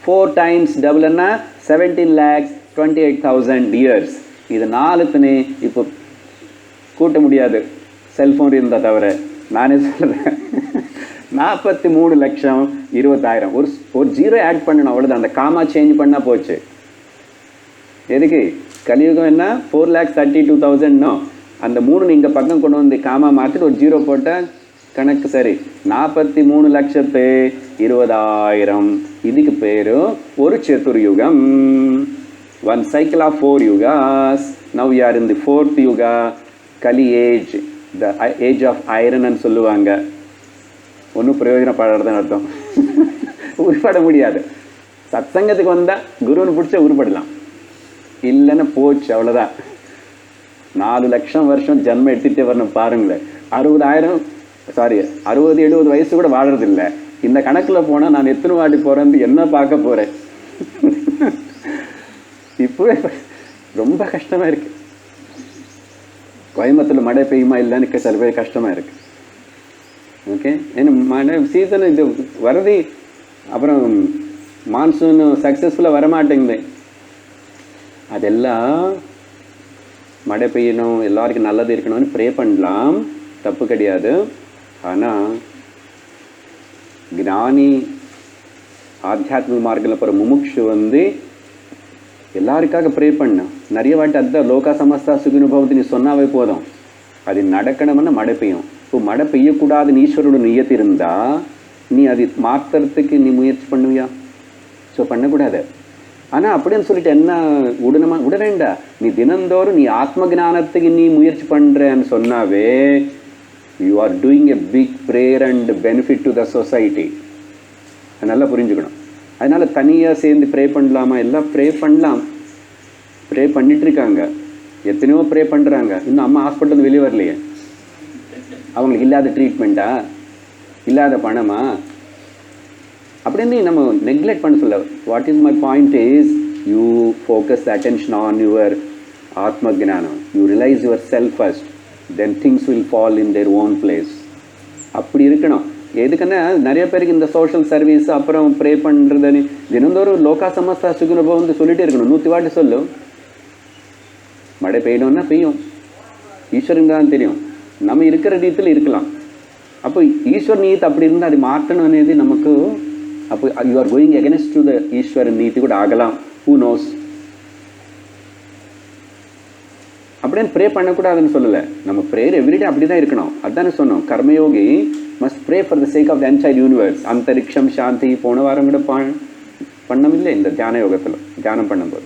4 times டபுள்னா 17,28,000 இயர்ஸ். இது 4த்துன்னு இப்போ கூட்ட முடியாது, செல்ஃபோன் இருந்தால் தவிர. நானே சொல்கிறேன், 43,20,000. ஒரு ஜீரோ ஆட் பண்ணணும், அவ்வளோதான். அந்த காமா சேஞ்ச் பண்ணால் போச்சு. எதுக்கு? கலியுகம் என்ன 4,32,000. அந்த 3 நீங்கள் பக்கம் கொண்டு வந்து காமா மாற்றிட்டு ஒரு ஜீரோ போட்டால் கணக்கு சரி. 43,20,000. இதுக்கு பேர் ஒரு சதுர்யுகம். 1 cycle of 4 yugas. Now we are in the 4th yuga, Kali age, the age of iron ன்னு சொல்லுவாங்க. ஒன்றும் பிரயோஜனப்படுறதுன்னு அர்த்தம். உருப்பட முடியாது. சத்சங்கத்துக்கு வந்தால் குருன்னு பிடிச்ச உருப்படலாம், இல்லைன்னா போச்சு, அவ்வளோதான். 4 லட்சம் வருஷம் ஜன்மம் எடுத்துகிட்டே வரணும் பாருங்களேன். 60-70 வயசு கூட வாழறதில்லை. இந்த கணக்கில் போனால் நான் எத்தனை வாட்டி போகிறேன்னு என்ன பார்க்க போகிறேன்? இப்போவே ரொம்ப கஷ்டமாக இருக்குது. கோயம்புத்தூரில் மழை பெய்யுமா இல்லைன்னு சில பேர் கஷ்டமாக இருக்குது. ஓகே, ஏன்னா மழை சீசன் இது வருது, அப்புறம் மான்சூன் சக்ஸஸ்ஃபுல்லாக வரமாட்டேங்குது. அதெல்லாம் மழை பெய்யணும், எல்லாருக்கும் நல்லது இருக்கணும்னு ப்ரே பண்ணலாம், தப்பு கிடையாது. ஆனால் ஞானி ஆத்தியாத்மிக மார்க்கில் போகிற முமுட்சு வந்து எல்லாருக்காக ப்ரே பண்ண நிறைய வாட்டி. அதுதான் லோகா சமஸ்தா சுகினுபவத்து நீ சொன்னாவே போதும், அது நடக்கணும்னா மழை பெய்யும். இப்போ மழை பெய்யக்கூடாதுன்னு ஈஸ்வரோட நியத்தி இருந்தால் நீ அது மாற்றுறதுக்கு நீ முயற்சி பண்ணுவியா? ஸோ பண்ணக்கூடாது. ஆனால் அப்படின்னு சொல்லிட்டு என்ன விட வேண்டா. நீ தினந்தோறும் நீ ஆத்ம ஜானத்துக்கு நீ முயற்சி பண்ணுறன்னு சொன்னாவே you are doing a big prayer and benefit to the society. நல்லா புரிஞ்சுக்கணும். அதனால் தனியாக சேர்ந்து ப்ரே பண்ணலாமா? எல்லாம் ப்ரே பண்ணலாம், ப்ரே பண்ணிகிட்ருக்காங்க, எத்தனையோ ப்ரே பண்ணுறாங்க. இன்னும் அம்மா ஹாஸ்பிட்டல் வெளியே வரலையே. அவங்களுக்கு இல்லாத ட்ரீட்மெண்ட்டா, இல்லாத பணமா அப்படின்னு நம்ம நெக்லெக்ட் பண்ண சொல்ல. What is my point is, you focus attention on your ஆத்ம ஜானம். You realise your self first, then things will fall in their own place. அப்படி இருக்கணும். எதுக்குன்னா நிறைய பேருக்கு இந்த சோஷியல் சர்வீஸ் அப்புறம் ப்ரே பண்ணுறதுன்னு தினந்தோறும் லோகா சமஸ்தா சுகுணபவம் சொல்லிகிட்டே இருக்கணும். 100 வாட்டி சொல்லு. மழை பெய்யணும்னா பெய்யும், ஈஸ்வரன் தான் தெரியும். நம்ம இருக்கிற ரீதியில் இருக்கலாம். அப்போ ஈஸ்வர் நீதி அப்படி இருந்தால் அது மாற்றணும் అనేది நமக்கு. அப்போ you are going against to the ஈஸ்வரன் நீதி கூட ஆகலாம். Who knows? அப்படின்னு ப்ரே பண்ணக்கூடாதுன்னு சொல்லலை. நம்ம ப்ரேயர் எவ்ரிடே அப்படி தான் இருக்கணும். அதுதானே சொன்னோம். கர்மயோகி must pray for the sake of the entire universe. அந்தரிக்ஷம் சாந்தி போன வாரம் கூட பண்ணமில்லை இந்த தியான யோகத்தில், தியானம் பண்ணும்போது.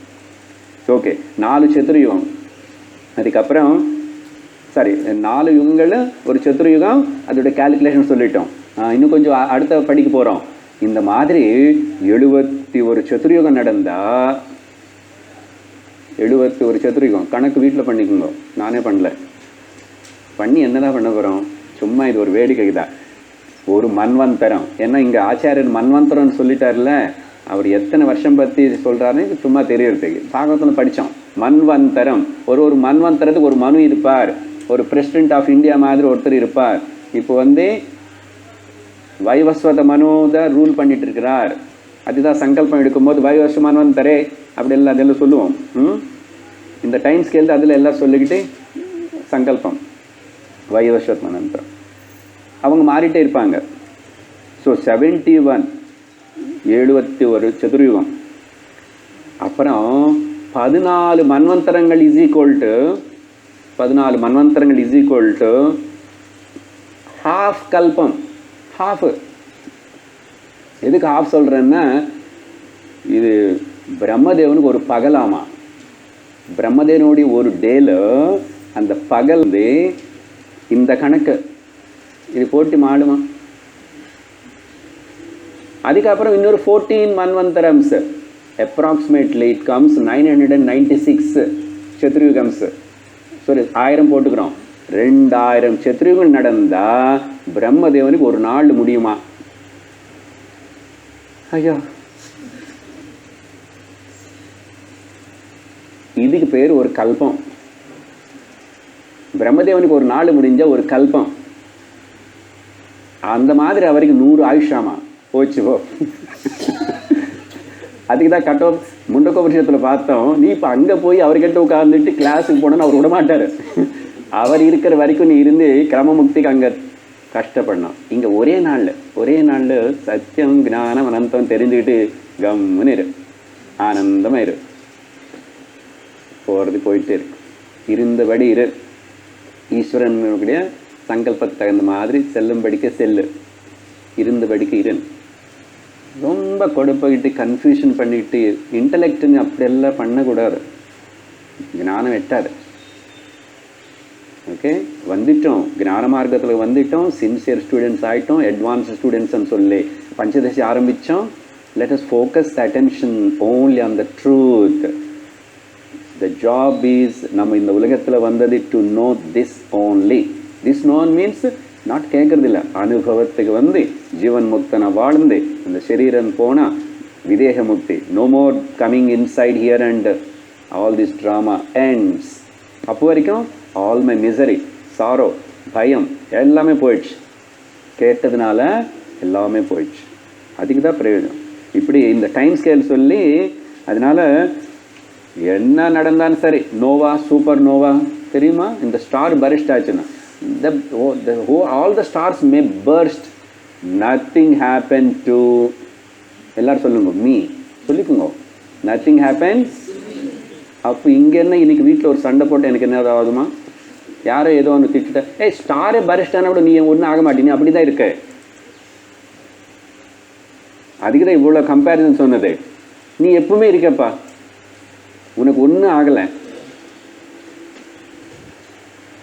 ஓகே, 4 சதுர்யுகம். அதுக்கப்புறம் சாரி 4 யுகங்கள் ஒரு சதுர்யுகம். அதோட கேல்குலேஷன் சொல்லிட்டோம். இன்னும் கொஞ்சம் அடுத்த படிக்க போகிறோம். இந்த மாதிரி 71 சதுர்யுகம் நடந்தால் 71 சதுர்யுகம் கணக்கு வீட்டில் பண்ணிக்கோங்க, நானே பண்ணல. பண்ணி என்னதான் பண்ண போகிறோம்? சும்மா இது ஒரு வேடிக்கை தான், ஒரு மன்வந்தரம். ஏன்னா இங்கே ஆச்சாரியர் மன்வந்தரம்னு சொல்லிட்டார்ல, அவர் எத்தனை வருஷம் பற்றி சொல்கிறாருன்னு சும்மா தெரியறதுக்கு பாகவத்தில் படித்தோம். மன்வந்தரம், ஒரு மன்வந்தரத்துக்கு ஒரு மனு இருப்பார், ஒரு பிரசிடென்ட் ஆஃப் இந்தியா மாதிரி ஒருத்தர் இருப்பார். இப்போ வைவஸ்வத மனு தான் ரூல் பண்ணிட்டு இருக்கிறார். அதுதான் சங்கல்பம் எடுக்கும்போது வைவஸ்வ மன்வந்தரே அப்படி எல்லாம் அதெல்லாம் சொல்லுவோம். இந்த டைம் ஸ்கேல் அதில் எல்லாம் சொல்லிக்கிட்டு சங்கல்பம் வைவஸ்வத் மன்வந்தரம் அவங்க மாறிட்டே இருப்பாங்க. ஸோ 71 71 சதுர்யுகம், அப்புறம் 14 மன்வந்தரங்கள் இஸ் ஈக்குவல் டு 14 மன்வந்தரங்கள் இஸ் ஈக்குவல் டு ஹாஃப் கல்பம். ஹாஃபு எதுக்கு ஹாஃப் சொல்கிறேன்னா, இது பிரம்மதேவனுக்கு ஒரு பகலாமா. பிரம்மதேவனுடைய ஒரு டேல அந்த பகல் இந்த கணக்கு இது போட்டி மாடுமா. அதுக்கப்புறம் இன்னொரு 14 மன்வந்தரம்ஸ், அப்ராக்சிமேட்லி இட் கம்ஸ் 996 சத்ருயுகம்ஸ். சாரி 1000 போட்டுக்கிறோம். 2000 சத்ருயுகம் நடந்தால் பிரம்மதேவனுக்கு ஒரு நாள் முடியுமா? ஐயா, இதுக்கு பேர் ஒரு கல்பம். பிரம்மதேவனுக்கு ஒரு நாள் முடிஞ்ச ஒரு கல்பம். அந்த மாதிரி அவருக்கு 100 ஆயுஷாமா போச்சு போ. அதுக்கு தான் கட் ஆஃப் முண்டகோபனிஷத்தில் பார்த்தோம். நீ இப்போ அங்கே போய் அவர்கிட்ட உட்காந்துட்டு கிளாஸுக்கு போனோன்னு அவர் விடமாட்டார். அவர் இருக்கிற வரைக்கும் நீ இருந்து கிரமமுக்திக்கு அங்கே கஷ்டப்படணும். இங்கே ஒரே நாளில் சத்தியம் ஞானம் அனந்தம் தெரிஞ்சுக்கிட்டு கம்முன்னு இரு, ஆனந்தமாக இரு, போகிறது போயிட்டு இரு, இருந்தபடி இரு, ஈஸ்வரனுடைய சங்கல்பத்துக்கு தகுந்த மாதிரி செல்லும்படிக்க செல்லு, இருந்தபடிக்கு இரு. ரொம்ப கொடுப்பகிட்டு கன்ஃபியூஷன் பண்ணிட்டு இன்டலெக்டுன்னு அப்படியெல்லாம் பண்ணக்கூடாது, ஞானம் எட்டாது. ஓகே, வந்துட்டோம், ஞான மார்க்கத்தில் வந்துட்டோம், சின்சியர் ஸ்டூடெண்ட்ஸ் ஆகிட்டோம், அட்வான்ஸ் ஸ்டூடெண்ட்ஸ்ன்னு சொல்லி பஞ்சதசி ஆரம்பித்தோம். Let us focus the attention only on the truth. The job is, நம்ம இந்த உலகத்தில் வந்தது to know this only. This known means not கேட்கறது இல்லை, அனுபவத்துக்கு ஜீவன் முக்தனை வாழ்ந்து அந்த சரீரம் போனால் விதேக முக்தி. No more coming inside here and all this drama ends. அப்போ வரைக்கும் ஆல் மை மிசரி, சாரோ, பயம் எல்லாமே போயிடுச்சு. கேட்டதுனால எல்லாமே போயிடுச்சு. அதுக்கு தான் பிரயோஜனம். இப்படி இந்த டைம் ஸ்கேல் சொல்லி, அதனால என்ன நடந்தாலும் சரி, நோவா சூப்பர் நோவா தெரியுமா, இந்த ஸ்டார் பரிஸ்ட் ஆச்சுன்னா all the stars may burst, nothing happened to, எல்லாரும் சொல்லுங்க, மீ சொல்லிக்குங்க, nothing happens. அப்போ இங்கே என்ன, இன்னைக்கு வீட்டில் ஒரு சண்டை போட்டு எனக்கு என்ன ஆகுதுமா, யாரோ ஏதோ ஒன்று திட்டுட்ட, ஸ்டாரே பரிஸ்டான கூட நீ ஒன்றும் ஆக மாட்டீங்க, அப்படி தான் இருக்க. அதுக்கு தான் இவ்வளோ கம்பேரிசன் சொன்னது. நீ எப்பவுமே இருக்கப்பா, உனக்கு ஒன்றும் ஆகலை,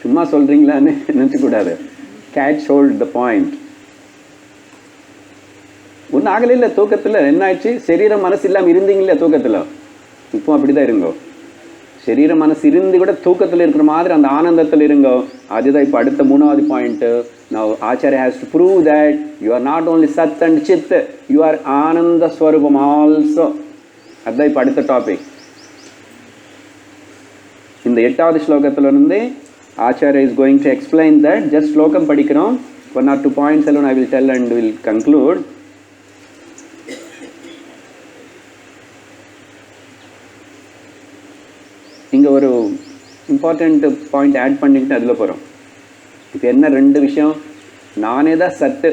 சும்மா சொல்கிறீங்களான்னு நினச்சக்கூடாது. Catch hold the point. ஒன்றும் ஆகலை இல்லை தூக்கத்தில். என்ன ஆயிடுச்சு, சரீரம் மனசு இல்லாமல் இருந்தீங்களே தூக்கத்தில், இப்போ அப்படி தான் இருங்கோ. சரீர மனசு இருந்து கூட தூக்கத்தில் இருக்கிற மாதிரி அந்த ஆனந்தத்தில் இருங்கோ. அதுதான் இப்போ அடுத்த 3வது point. Now Acharya has to prove that you are not only சத் அண்ட் சித், யூ ஆர் ஆனந்த ஸ்வரூபம் ஆல்சோ. அதுதான் இப்போ அடுத்த டாபிக். இந்த 8வது ஸ்லோகத்திலிருந்து Acharya is going to explain that. Just slokam padikrom, 1 or 2 points alone I will tell and will conclude. இங்கே ஒரு important point add பண்ணிக்கிட்டு அதில் போகிறோம். இப்போ என்ன 2 விஷயம், நானே தான் சத்து,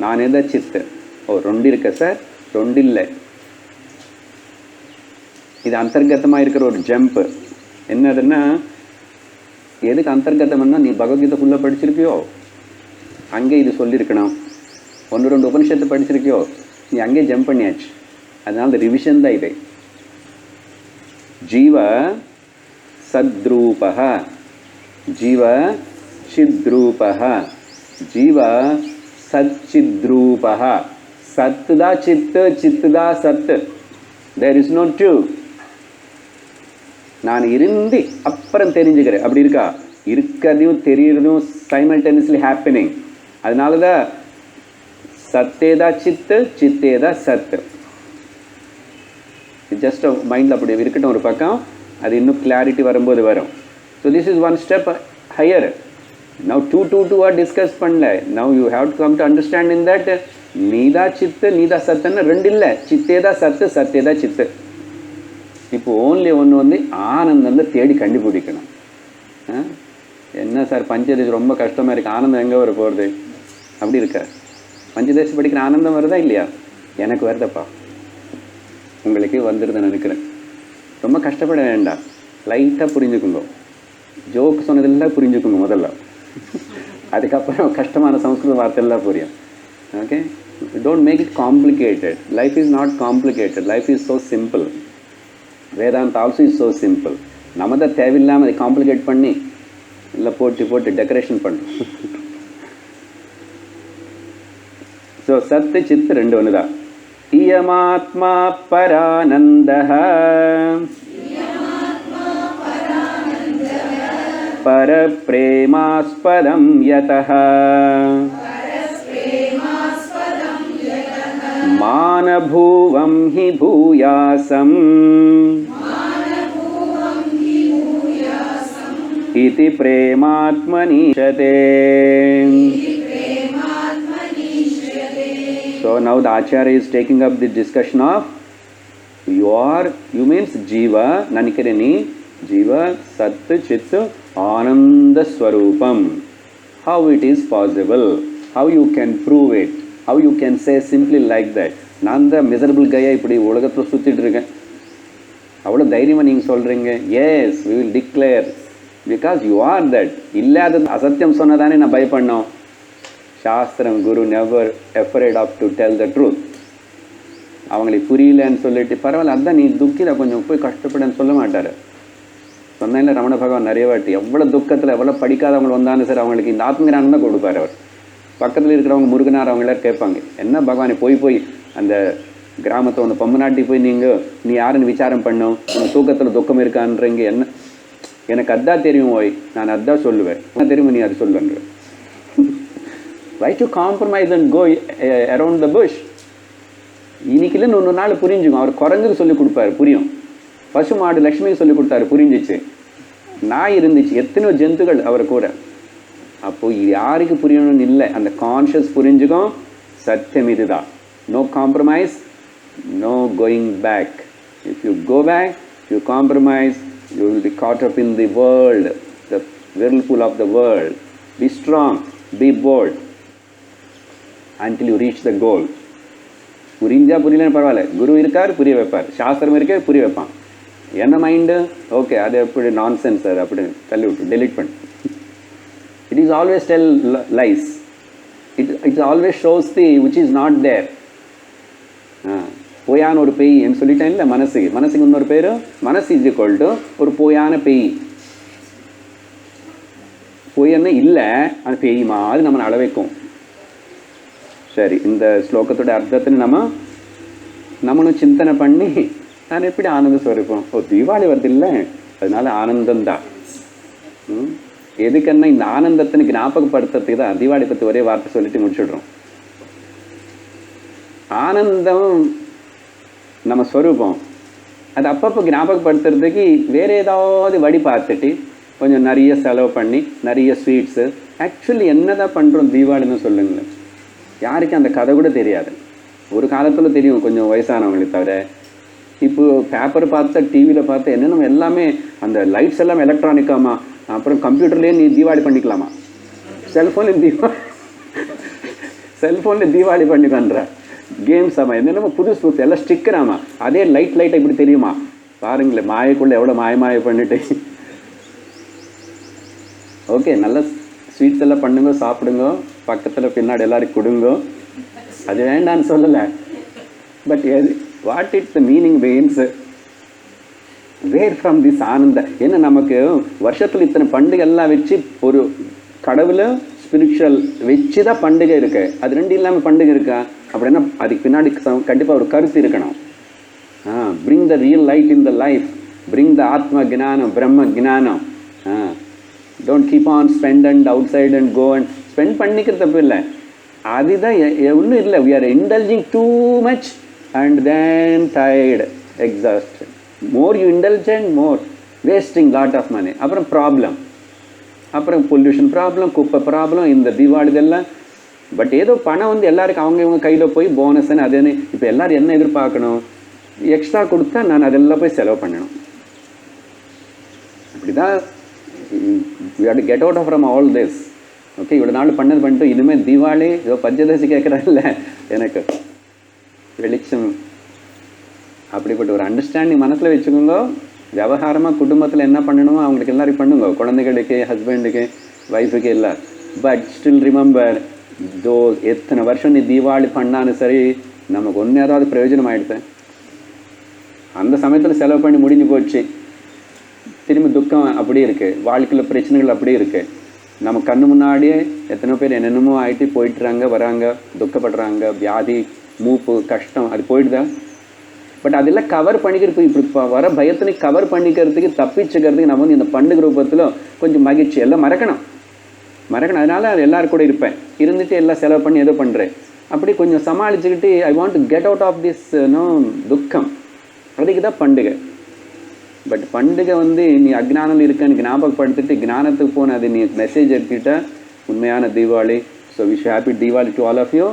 நானே தான் சித்து. ஓ 2 இருக்க சார், 2 இல்லை. இது அந்தர்கதமாக இருக்கிற ஒரு ஜம்ப்பு. என்னதுன்னா, எதுக்கு அந்தர்கதம்னா, நீ பகவத்கீதை ஃபுல்லாக படிச்சிருக்கியோ, அங்கே இது சொல்லியிருக்கணும். 1-2 உபனிஷத்தை படிச்சிருக்கியோ, நீ அங்கே ஜம்ப் பண்ணியாச்சு. அதனால ரிவிஷன் தான் இது. ஜீவ சத்ரூபஹ, ஜீவ சித்ரூபஹ, ஜீவ சச்சித்ரூபஹ. சத்து தான் சித்து, சித்து தான் சத்து. There is no two. நான் இருந்து அப்புறம் தெரிஞ்சுக்கிறேன் அப்படி இருக்கா? இருக்கிறதையும் தெரியறதும் சைமல்டேனியஸ்லி ஹேப்பனிங். அதனால தான் சத்தேதா சித்து, சித்தேதா சத்து. ஜஸ்ட் மைண்டில் அப்படி இருக்கட்டும் ஒரு பக்கம், அது இன்னும் கிளாரிட்டி வரும்போது வரும். So this is one step higher. Now to discuss பண்ணல. Now you have to come to understand in that நீதா சித்து நீதா சத்துன்னு ரெண்டு இல்லை, சித்தேதா சத்து சத்தேதா சித்து. இப்போ ஓன்லி ஒன்று வந்து ஆனந்தம் தேடி கண்டுபிடிக்கணும். என்ன சார் பஞ்சதேசி ரொம்ப கஷ்டமாக இருக்குது, ஆனந்தம் எங்கே வர போகிறது? அப்படி இருக்க பஞ்சதேசி படிக்கிற ஆனந்தம் வருதா இல்லையா? எனக்கு வருதப்பா, உங்களுக்கு வந்துடுதுன்னு நினைக்கிறேன். ரொம்ப கஷ்டப்பட வேண்டாம், லைட்டாக புரிஞ்சுக்குங்க. ஜோக்கு சொன்னதெல்லாம் புரிஞ்சுக்குங்க முதல்ல, அதுக்கப்புறம் கஷ்டமான சம்ஸ்கிருத வார்த்தையெல்லாம் புரியும். Okay, don't make it complicated. Life is not complicated, life is so simple. Vedanta also is so simple. நம்ம தான் தேவையில்லாமல் அதை காம்ப்ளிகேட் பண்ணி இல்லை போட்டு டெக்கரேஷன் பண்ணுறோம். ஸோ சத்து சித்து ரெண்டு ஒன்று தான். இயமாத்மா பரானந்தஹ பரப்ரேமாஸ்பதம் யதஹ மானபூவம் ஹி பூயாசம் இதி பிரேமாத்மனீஷதே. So now the Acharya is taking up the discussion of you means Jiva, Nanikirani, Jiva, Sat, Chit, Ananda Swarupam. How it is possible? How you can prove it? How you can say simply like that? நான் the miserable guy இப்படி உலகத்தில் சுற்றிட்டு இருக்கேன், அவ்வளோ தைரியமாக நீங்கள் சொல்கிறீங்க. Yes, we will declare because you are that. இல்லாத அசத்தியம் சொன்னதானே நான் பயப்படணும். சாஸ்திரம் guru never afraid of to tell the truth. அவங்களுக்கு புரியலன்னு சொல்லிட்டு பரவாயில்ல, அதுதான் நீ துக்கில கொஞ்சம் போய் கஷ்டப்படுன்னு சொல்ல மாட்டார். சொன்னேன்ல ரமண பகவான் நிறைய வாட்டி எவ்வளோ துக்கத்தில் எவ்வளோ படிக்காதவங்க வந்தாலும் சார் அவங்களுக்கு இந்த ஆத்மஞானம் தான் கொடுப்பார். அவர் பக்கத்தில் இருக்கிறவங்க முருகனார் அவங்க எல்லோரும் கேட்பாங்க, என்ன பகவானை போய் அந்த கிராமத்தை ஒன்று பொம்மை நாட்டி போய் நீ யாருன்னு விசாரம் பண்ணோம், உங்கள் தூக்கத்தில் துக்கம் இருக்கான்றீங்க. என்ன எனக்கு அதான் தெரியும், ஓய் நான் அதான் சொல்லுவேன், என்ன தெரியுமா நீ அது சொல்லுன்ற. Why to compromise and go around the bush? இன்னைக்குல இன்னொரு நாள் புரிஞ்சுக்கும். அவர் குரங்குக்கு சொல்லிக் கொடுப்பாரு, புரியும். பசு மாடு லக்ஷ்மிக்கு சொல்லிக் கொடுத்தாரு, புரிஞ்சிச்சு. நாய் இருந்துச்சு, எத்தனையோ ஜந்துக்கள் அவர் கூட. அப்போது யாருக்கு புரியணும்னு இல்லை, அந்த கான்ஷியஸ் புரிஞ்சுக்கும். சத்தியம் இதுதான். No compromise, no going back. If you go back, you compromise, you will be caught up in the world, the whirlpool of the world. Be strong, be bold until you reach the goal. புரிஞ்சா புரியலன்னு பரவாயில்ல, குரு இருக்கார் புரிய வைப்பார், சாஸ்திரம் இருக்கே புரிய வைப்பான். என்ன மைண்டு ஓகே அது எப்படி நான்சென்ஸ் சார் அப்படி தள்ளி விட்டு டெலிட் பண்ணு. It is always tell lies. It's always shows the which is not there. போயான ஒரு பெய் என்று சொல்லிட்டேன் இல்லை, மனசுக்கு இன்னொரு பேர். மனசு இஸ் ஈக்குவல் டு ஒரு போயான பெய். பொய்யன்னு இல்லை, அது பெய் மாதிரி நம்மளை அளவைக்கும். சரி, இந்த ஸ்லோகத்தோட அர்த்தத்தை நம்மளும் சிந்தனை பண்ணி நான் எப்படி ஆனந்த ஸ்வரூபம். தீபாவளி வருது இல்லை, அதனால ஆனந்தம்தான். எதுக்குன்னா இந்த ஆனந்தத்தை ஞாபகப்படுத்துறதுக்கு தான் தீபாவளி பற்றி ஒரே வார்த்தை சொல்லிட்டு முடிச்சுடுறோம். ஆனந்தம் நம்ம ஸ்வரூபம், அது அப்பப்போ ஞாபகப்படுத்துறதுக்கு வேறு ஏதாவது வழி பார்த்துட்டு கொஞ்சம் நிறைய செலவு பண்ணி நிறைய ஸ்வீட்ஸு. ஆக்சுவலி என்ன தான் பண்ணுறோம் தீபாவளின்னு சொல்லுங்களேன். யாருக்கும் அந்த கதை கூட தெரியாது. ஒரு காலத்தில் தெரியும் கொஞ்சம் வயசானவங்களுக்கு தவிர. இப்போ பேப்பர் பார்த்தா டிவியில் பார்த்தா என்னென்ன எல்லாமே அந்த லைட்ஸ் எல்லாம் எலக்ட்ரானிக்காமா, அப்புறம் கம்ப்யூட்டர்லேயே நீ தீபாவளி பண்ணிக்கலாமா, செல்ஃபோனில் தீபாவளி பண்ணிக்கன்ற கேம்ஸ் ஆமாம், என்னென்ன புதுசு எல்லாம் ஸ்டிக்கராமா, அதே லைட்டாக இப்படி தெரியுமா பாருங்களேன். மாயக்குள்ளே எவ்வளோ மாய பண்ணிட்டு. ஓகே, நல்ல ஸ்வீட்ஸ் எல்லாம் பண்ணுங்க, சாப்பிடுங்க, பக்கத்தில் பின்னாடி எல்லாருக்கும் கொடுங்க, அது வேண்டான்னு சொல்லலை. But what it's the meaning means where from this ஆனந்த. ஏன்னா நமக்கு வருஷத்தில் இத்தனை பண்டிகை எல்லாம் வச்சு ஒரு கடவுள் ஸ்பிரிச்சுவல் வச்சு தான் பண்டிகை இருக்கு. அது ரெண்டு இல்லாமல் பண்டிகை இருக்கா அப்படின்னா அதுக்கு பின்னாடி கண்டிப்பாக ஒரு கருத்து இருக்கணும். Bring the real light in the life, bring the ஆத்ம ஜானம், பிரம்ம ஜானம். Don't keep on spend and outside and go and spend பண்ணிக்கிறது தப்பு இல்லை, அதுதான் ஒன்றும் இல்லை. We are indulging too much and then tired exhaust. More you indulgent more wasting lot of money. அப்புறம் ப்ராப்ளம், அப்புறம் பொல்யூஷன் ப்ராப்ளம், குப்பை problem, இந்த தீபாவளி இதெல்லாம். பட் ஏதோ பணம் வந்து எல்லாருக்கும் அவங்க இவங்க கையில் போய் போனஸ்ன்னு அதுன்னு. இப்போ எல்லோரும் என்ன எதிர்பார்க்கணும், எக்ஸ்ட்ரா கொடுத்தா நான் அதெல்லாம் போய் செலவு பண்ணணும். அப்படி தான் we have to get out from all this. Okay, இவ்வளோ நாள் பண்ணது பண்ணிட்டு இனிமேல் தீபாவளி ஏதோ பஞ்சதசி கேட்குறாங்கல்ல, எனக்கு வெளிச்சம். அப்படிப்பட்ட ஒரு அண்டர்ஸ்டாண்டிங் மனசில் வச்சுக்கோங்க. விவகாரமாக குடும்பத்தில் என்ன பண்ணணுமோ அவங்களுக்கு எல்லாரும் பண்ணுங்க, குழந்தைகளுக்கு, ஹஸ்பண்டுக்கு, ஒய்ஃபுக்கு எல்லாம். பட் ஸ்டில் ரிமெம்பர் தோ எத்தனை வருஷம் நீ தீபாவளி பண்ணாலும் சரி, நமக்கு ஒன்று ஏதாவது பிரயோஜனம் ஆகிடுது. அந்த சமயத்தில் செலவு பண்ணி முடிஞ்சு போச்சு, திரும்பி துக்கம் அப்படியே இருக்குது, வாழ்க்கையில் பிரச்சனைகள் அப்படியே இருக்குது. நம்ம கண்ணு முன்னாடியே எத்தனை பேர் என்னென்னமோ ஆகிட்டு போயிட்டுறாங்க, வராங்க, துக்கப்படுறாங்க, வியாதி, மூப்பு, கஷ்டம், அது போயிடுதா. பட் அதெல்லாம் கவர் பண்ணிக்கிறதுக்கு, இப்படி வர பயத்தினை கவர் பண்ணிக்கிறதுக்கு, தப்பிச்சுக்கிறதுக்கு நம்ம வந்து இந்த பண்டிகை ரூபத்தில் கொஞ்சம் மகிழ்ச்சி எல்லாம் மறக்கணும். அதனால் அது எல்லோரும் கூட இருப்பேன், இருந்துட்டு எல்லாம் செலவு பண்ணி ஏதோ பண்ணுறேன், அப்படி கொஞ்சம் சமாளிச்சுக்கிட்டு I want to get out of this துக்கம். அதுக்கு தான் பண்டிகை. பட் பண்டிகை வந்து நீ அஜ்ஞானம் இருக்கன்னு ஞாபகப்படுத்திட்டு ஞானத்துக்கு போன அது நீ மெசேஜ் எடுத்துக்கிட்ட உண்மையான Deepavali. So wish happy Deepavali to all of you.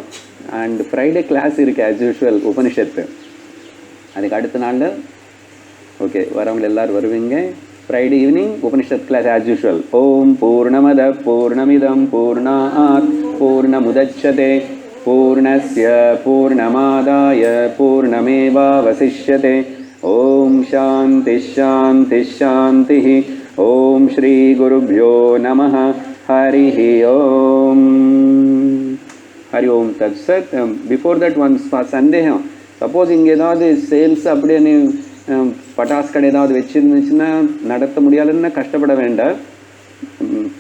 And Friday class இருக்குது ஆஸ் யூஷுவல், உபனிஷத்து. அதுக்கு அடுத்த நாளில் ஓகே வரவங்க எல்லோரும் வருவீங்க. Friday evening Upanishad class as usual. ஓம் பூர்ணமத பூர்ணமிதம் பூர்ணாத் பூர்ணமுதச்யதே பூர்ணஸ்ய பூர்ணமாதாய பூர்ணமேவாவசிஷ்யதே. ஓம் சாந்தி சாந்தி சாந்தி. ஓம் ஸ்ரீ குருப்யோ நமः. ஹரி ஓம். ஹரி ஓம் தத் சத். பிஃபோர் தட் ஒன் சந்தேகம், சப்போஸ் இங்கே ஏதாவது சேல்ஸ் அப்படியே நீ பட்டாசு கடை ஏதாவது வச்சுருந்துச்சுன்னா நடத்த முடியாதுன்னா கஷ்டப்பட வேண்டாம்.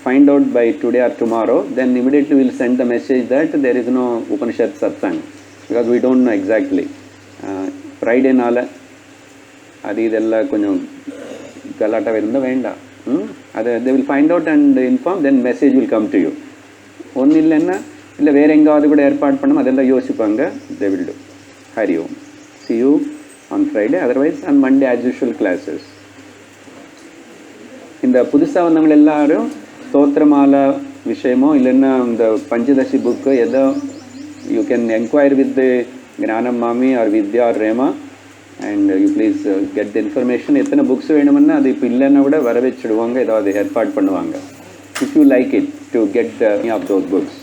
Find out by today or tomorrow, then immediately will send the message that there is no Upanishad satsang, because we don't know exactly. ஃப்ரைடேனால் அது இதெல்லாம் கொஞ்சம் கலாட்டாக இருந்தால் வேண்டாம். அதை they will find out and inform, then message will come to you. ஒன்றும் இல்லைன்னா இல்லை வேறு எங்காவது கூட ஏற்பாடு பண்ணணும், அதெல்லாம் யோசிப்பாங்க. They will do. Hari Om. See you on Friday, otherwise on Monday as usual classes. இந்த புதுசாக வந்தவங்க எல்லாரும் ஸ்தோத்திரமாலா விஷயமோ இல்லைன்னா இந்த பஞ்சதசி புக்கு ஏதோ you can enquire with Gnanam மாமி or Vidya or Rema and you please get the information. எத்தனை புக்ஸ் வேணுமுன்னா அது இப்போ இல்லைன்னா கூட வர வச்சுடுவாங்க, ஏதாவது ஏற்பாடு பண்ணுவாங்க. If you like it to get any of those books.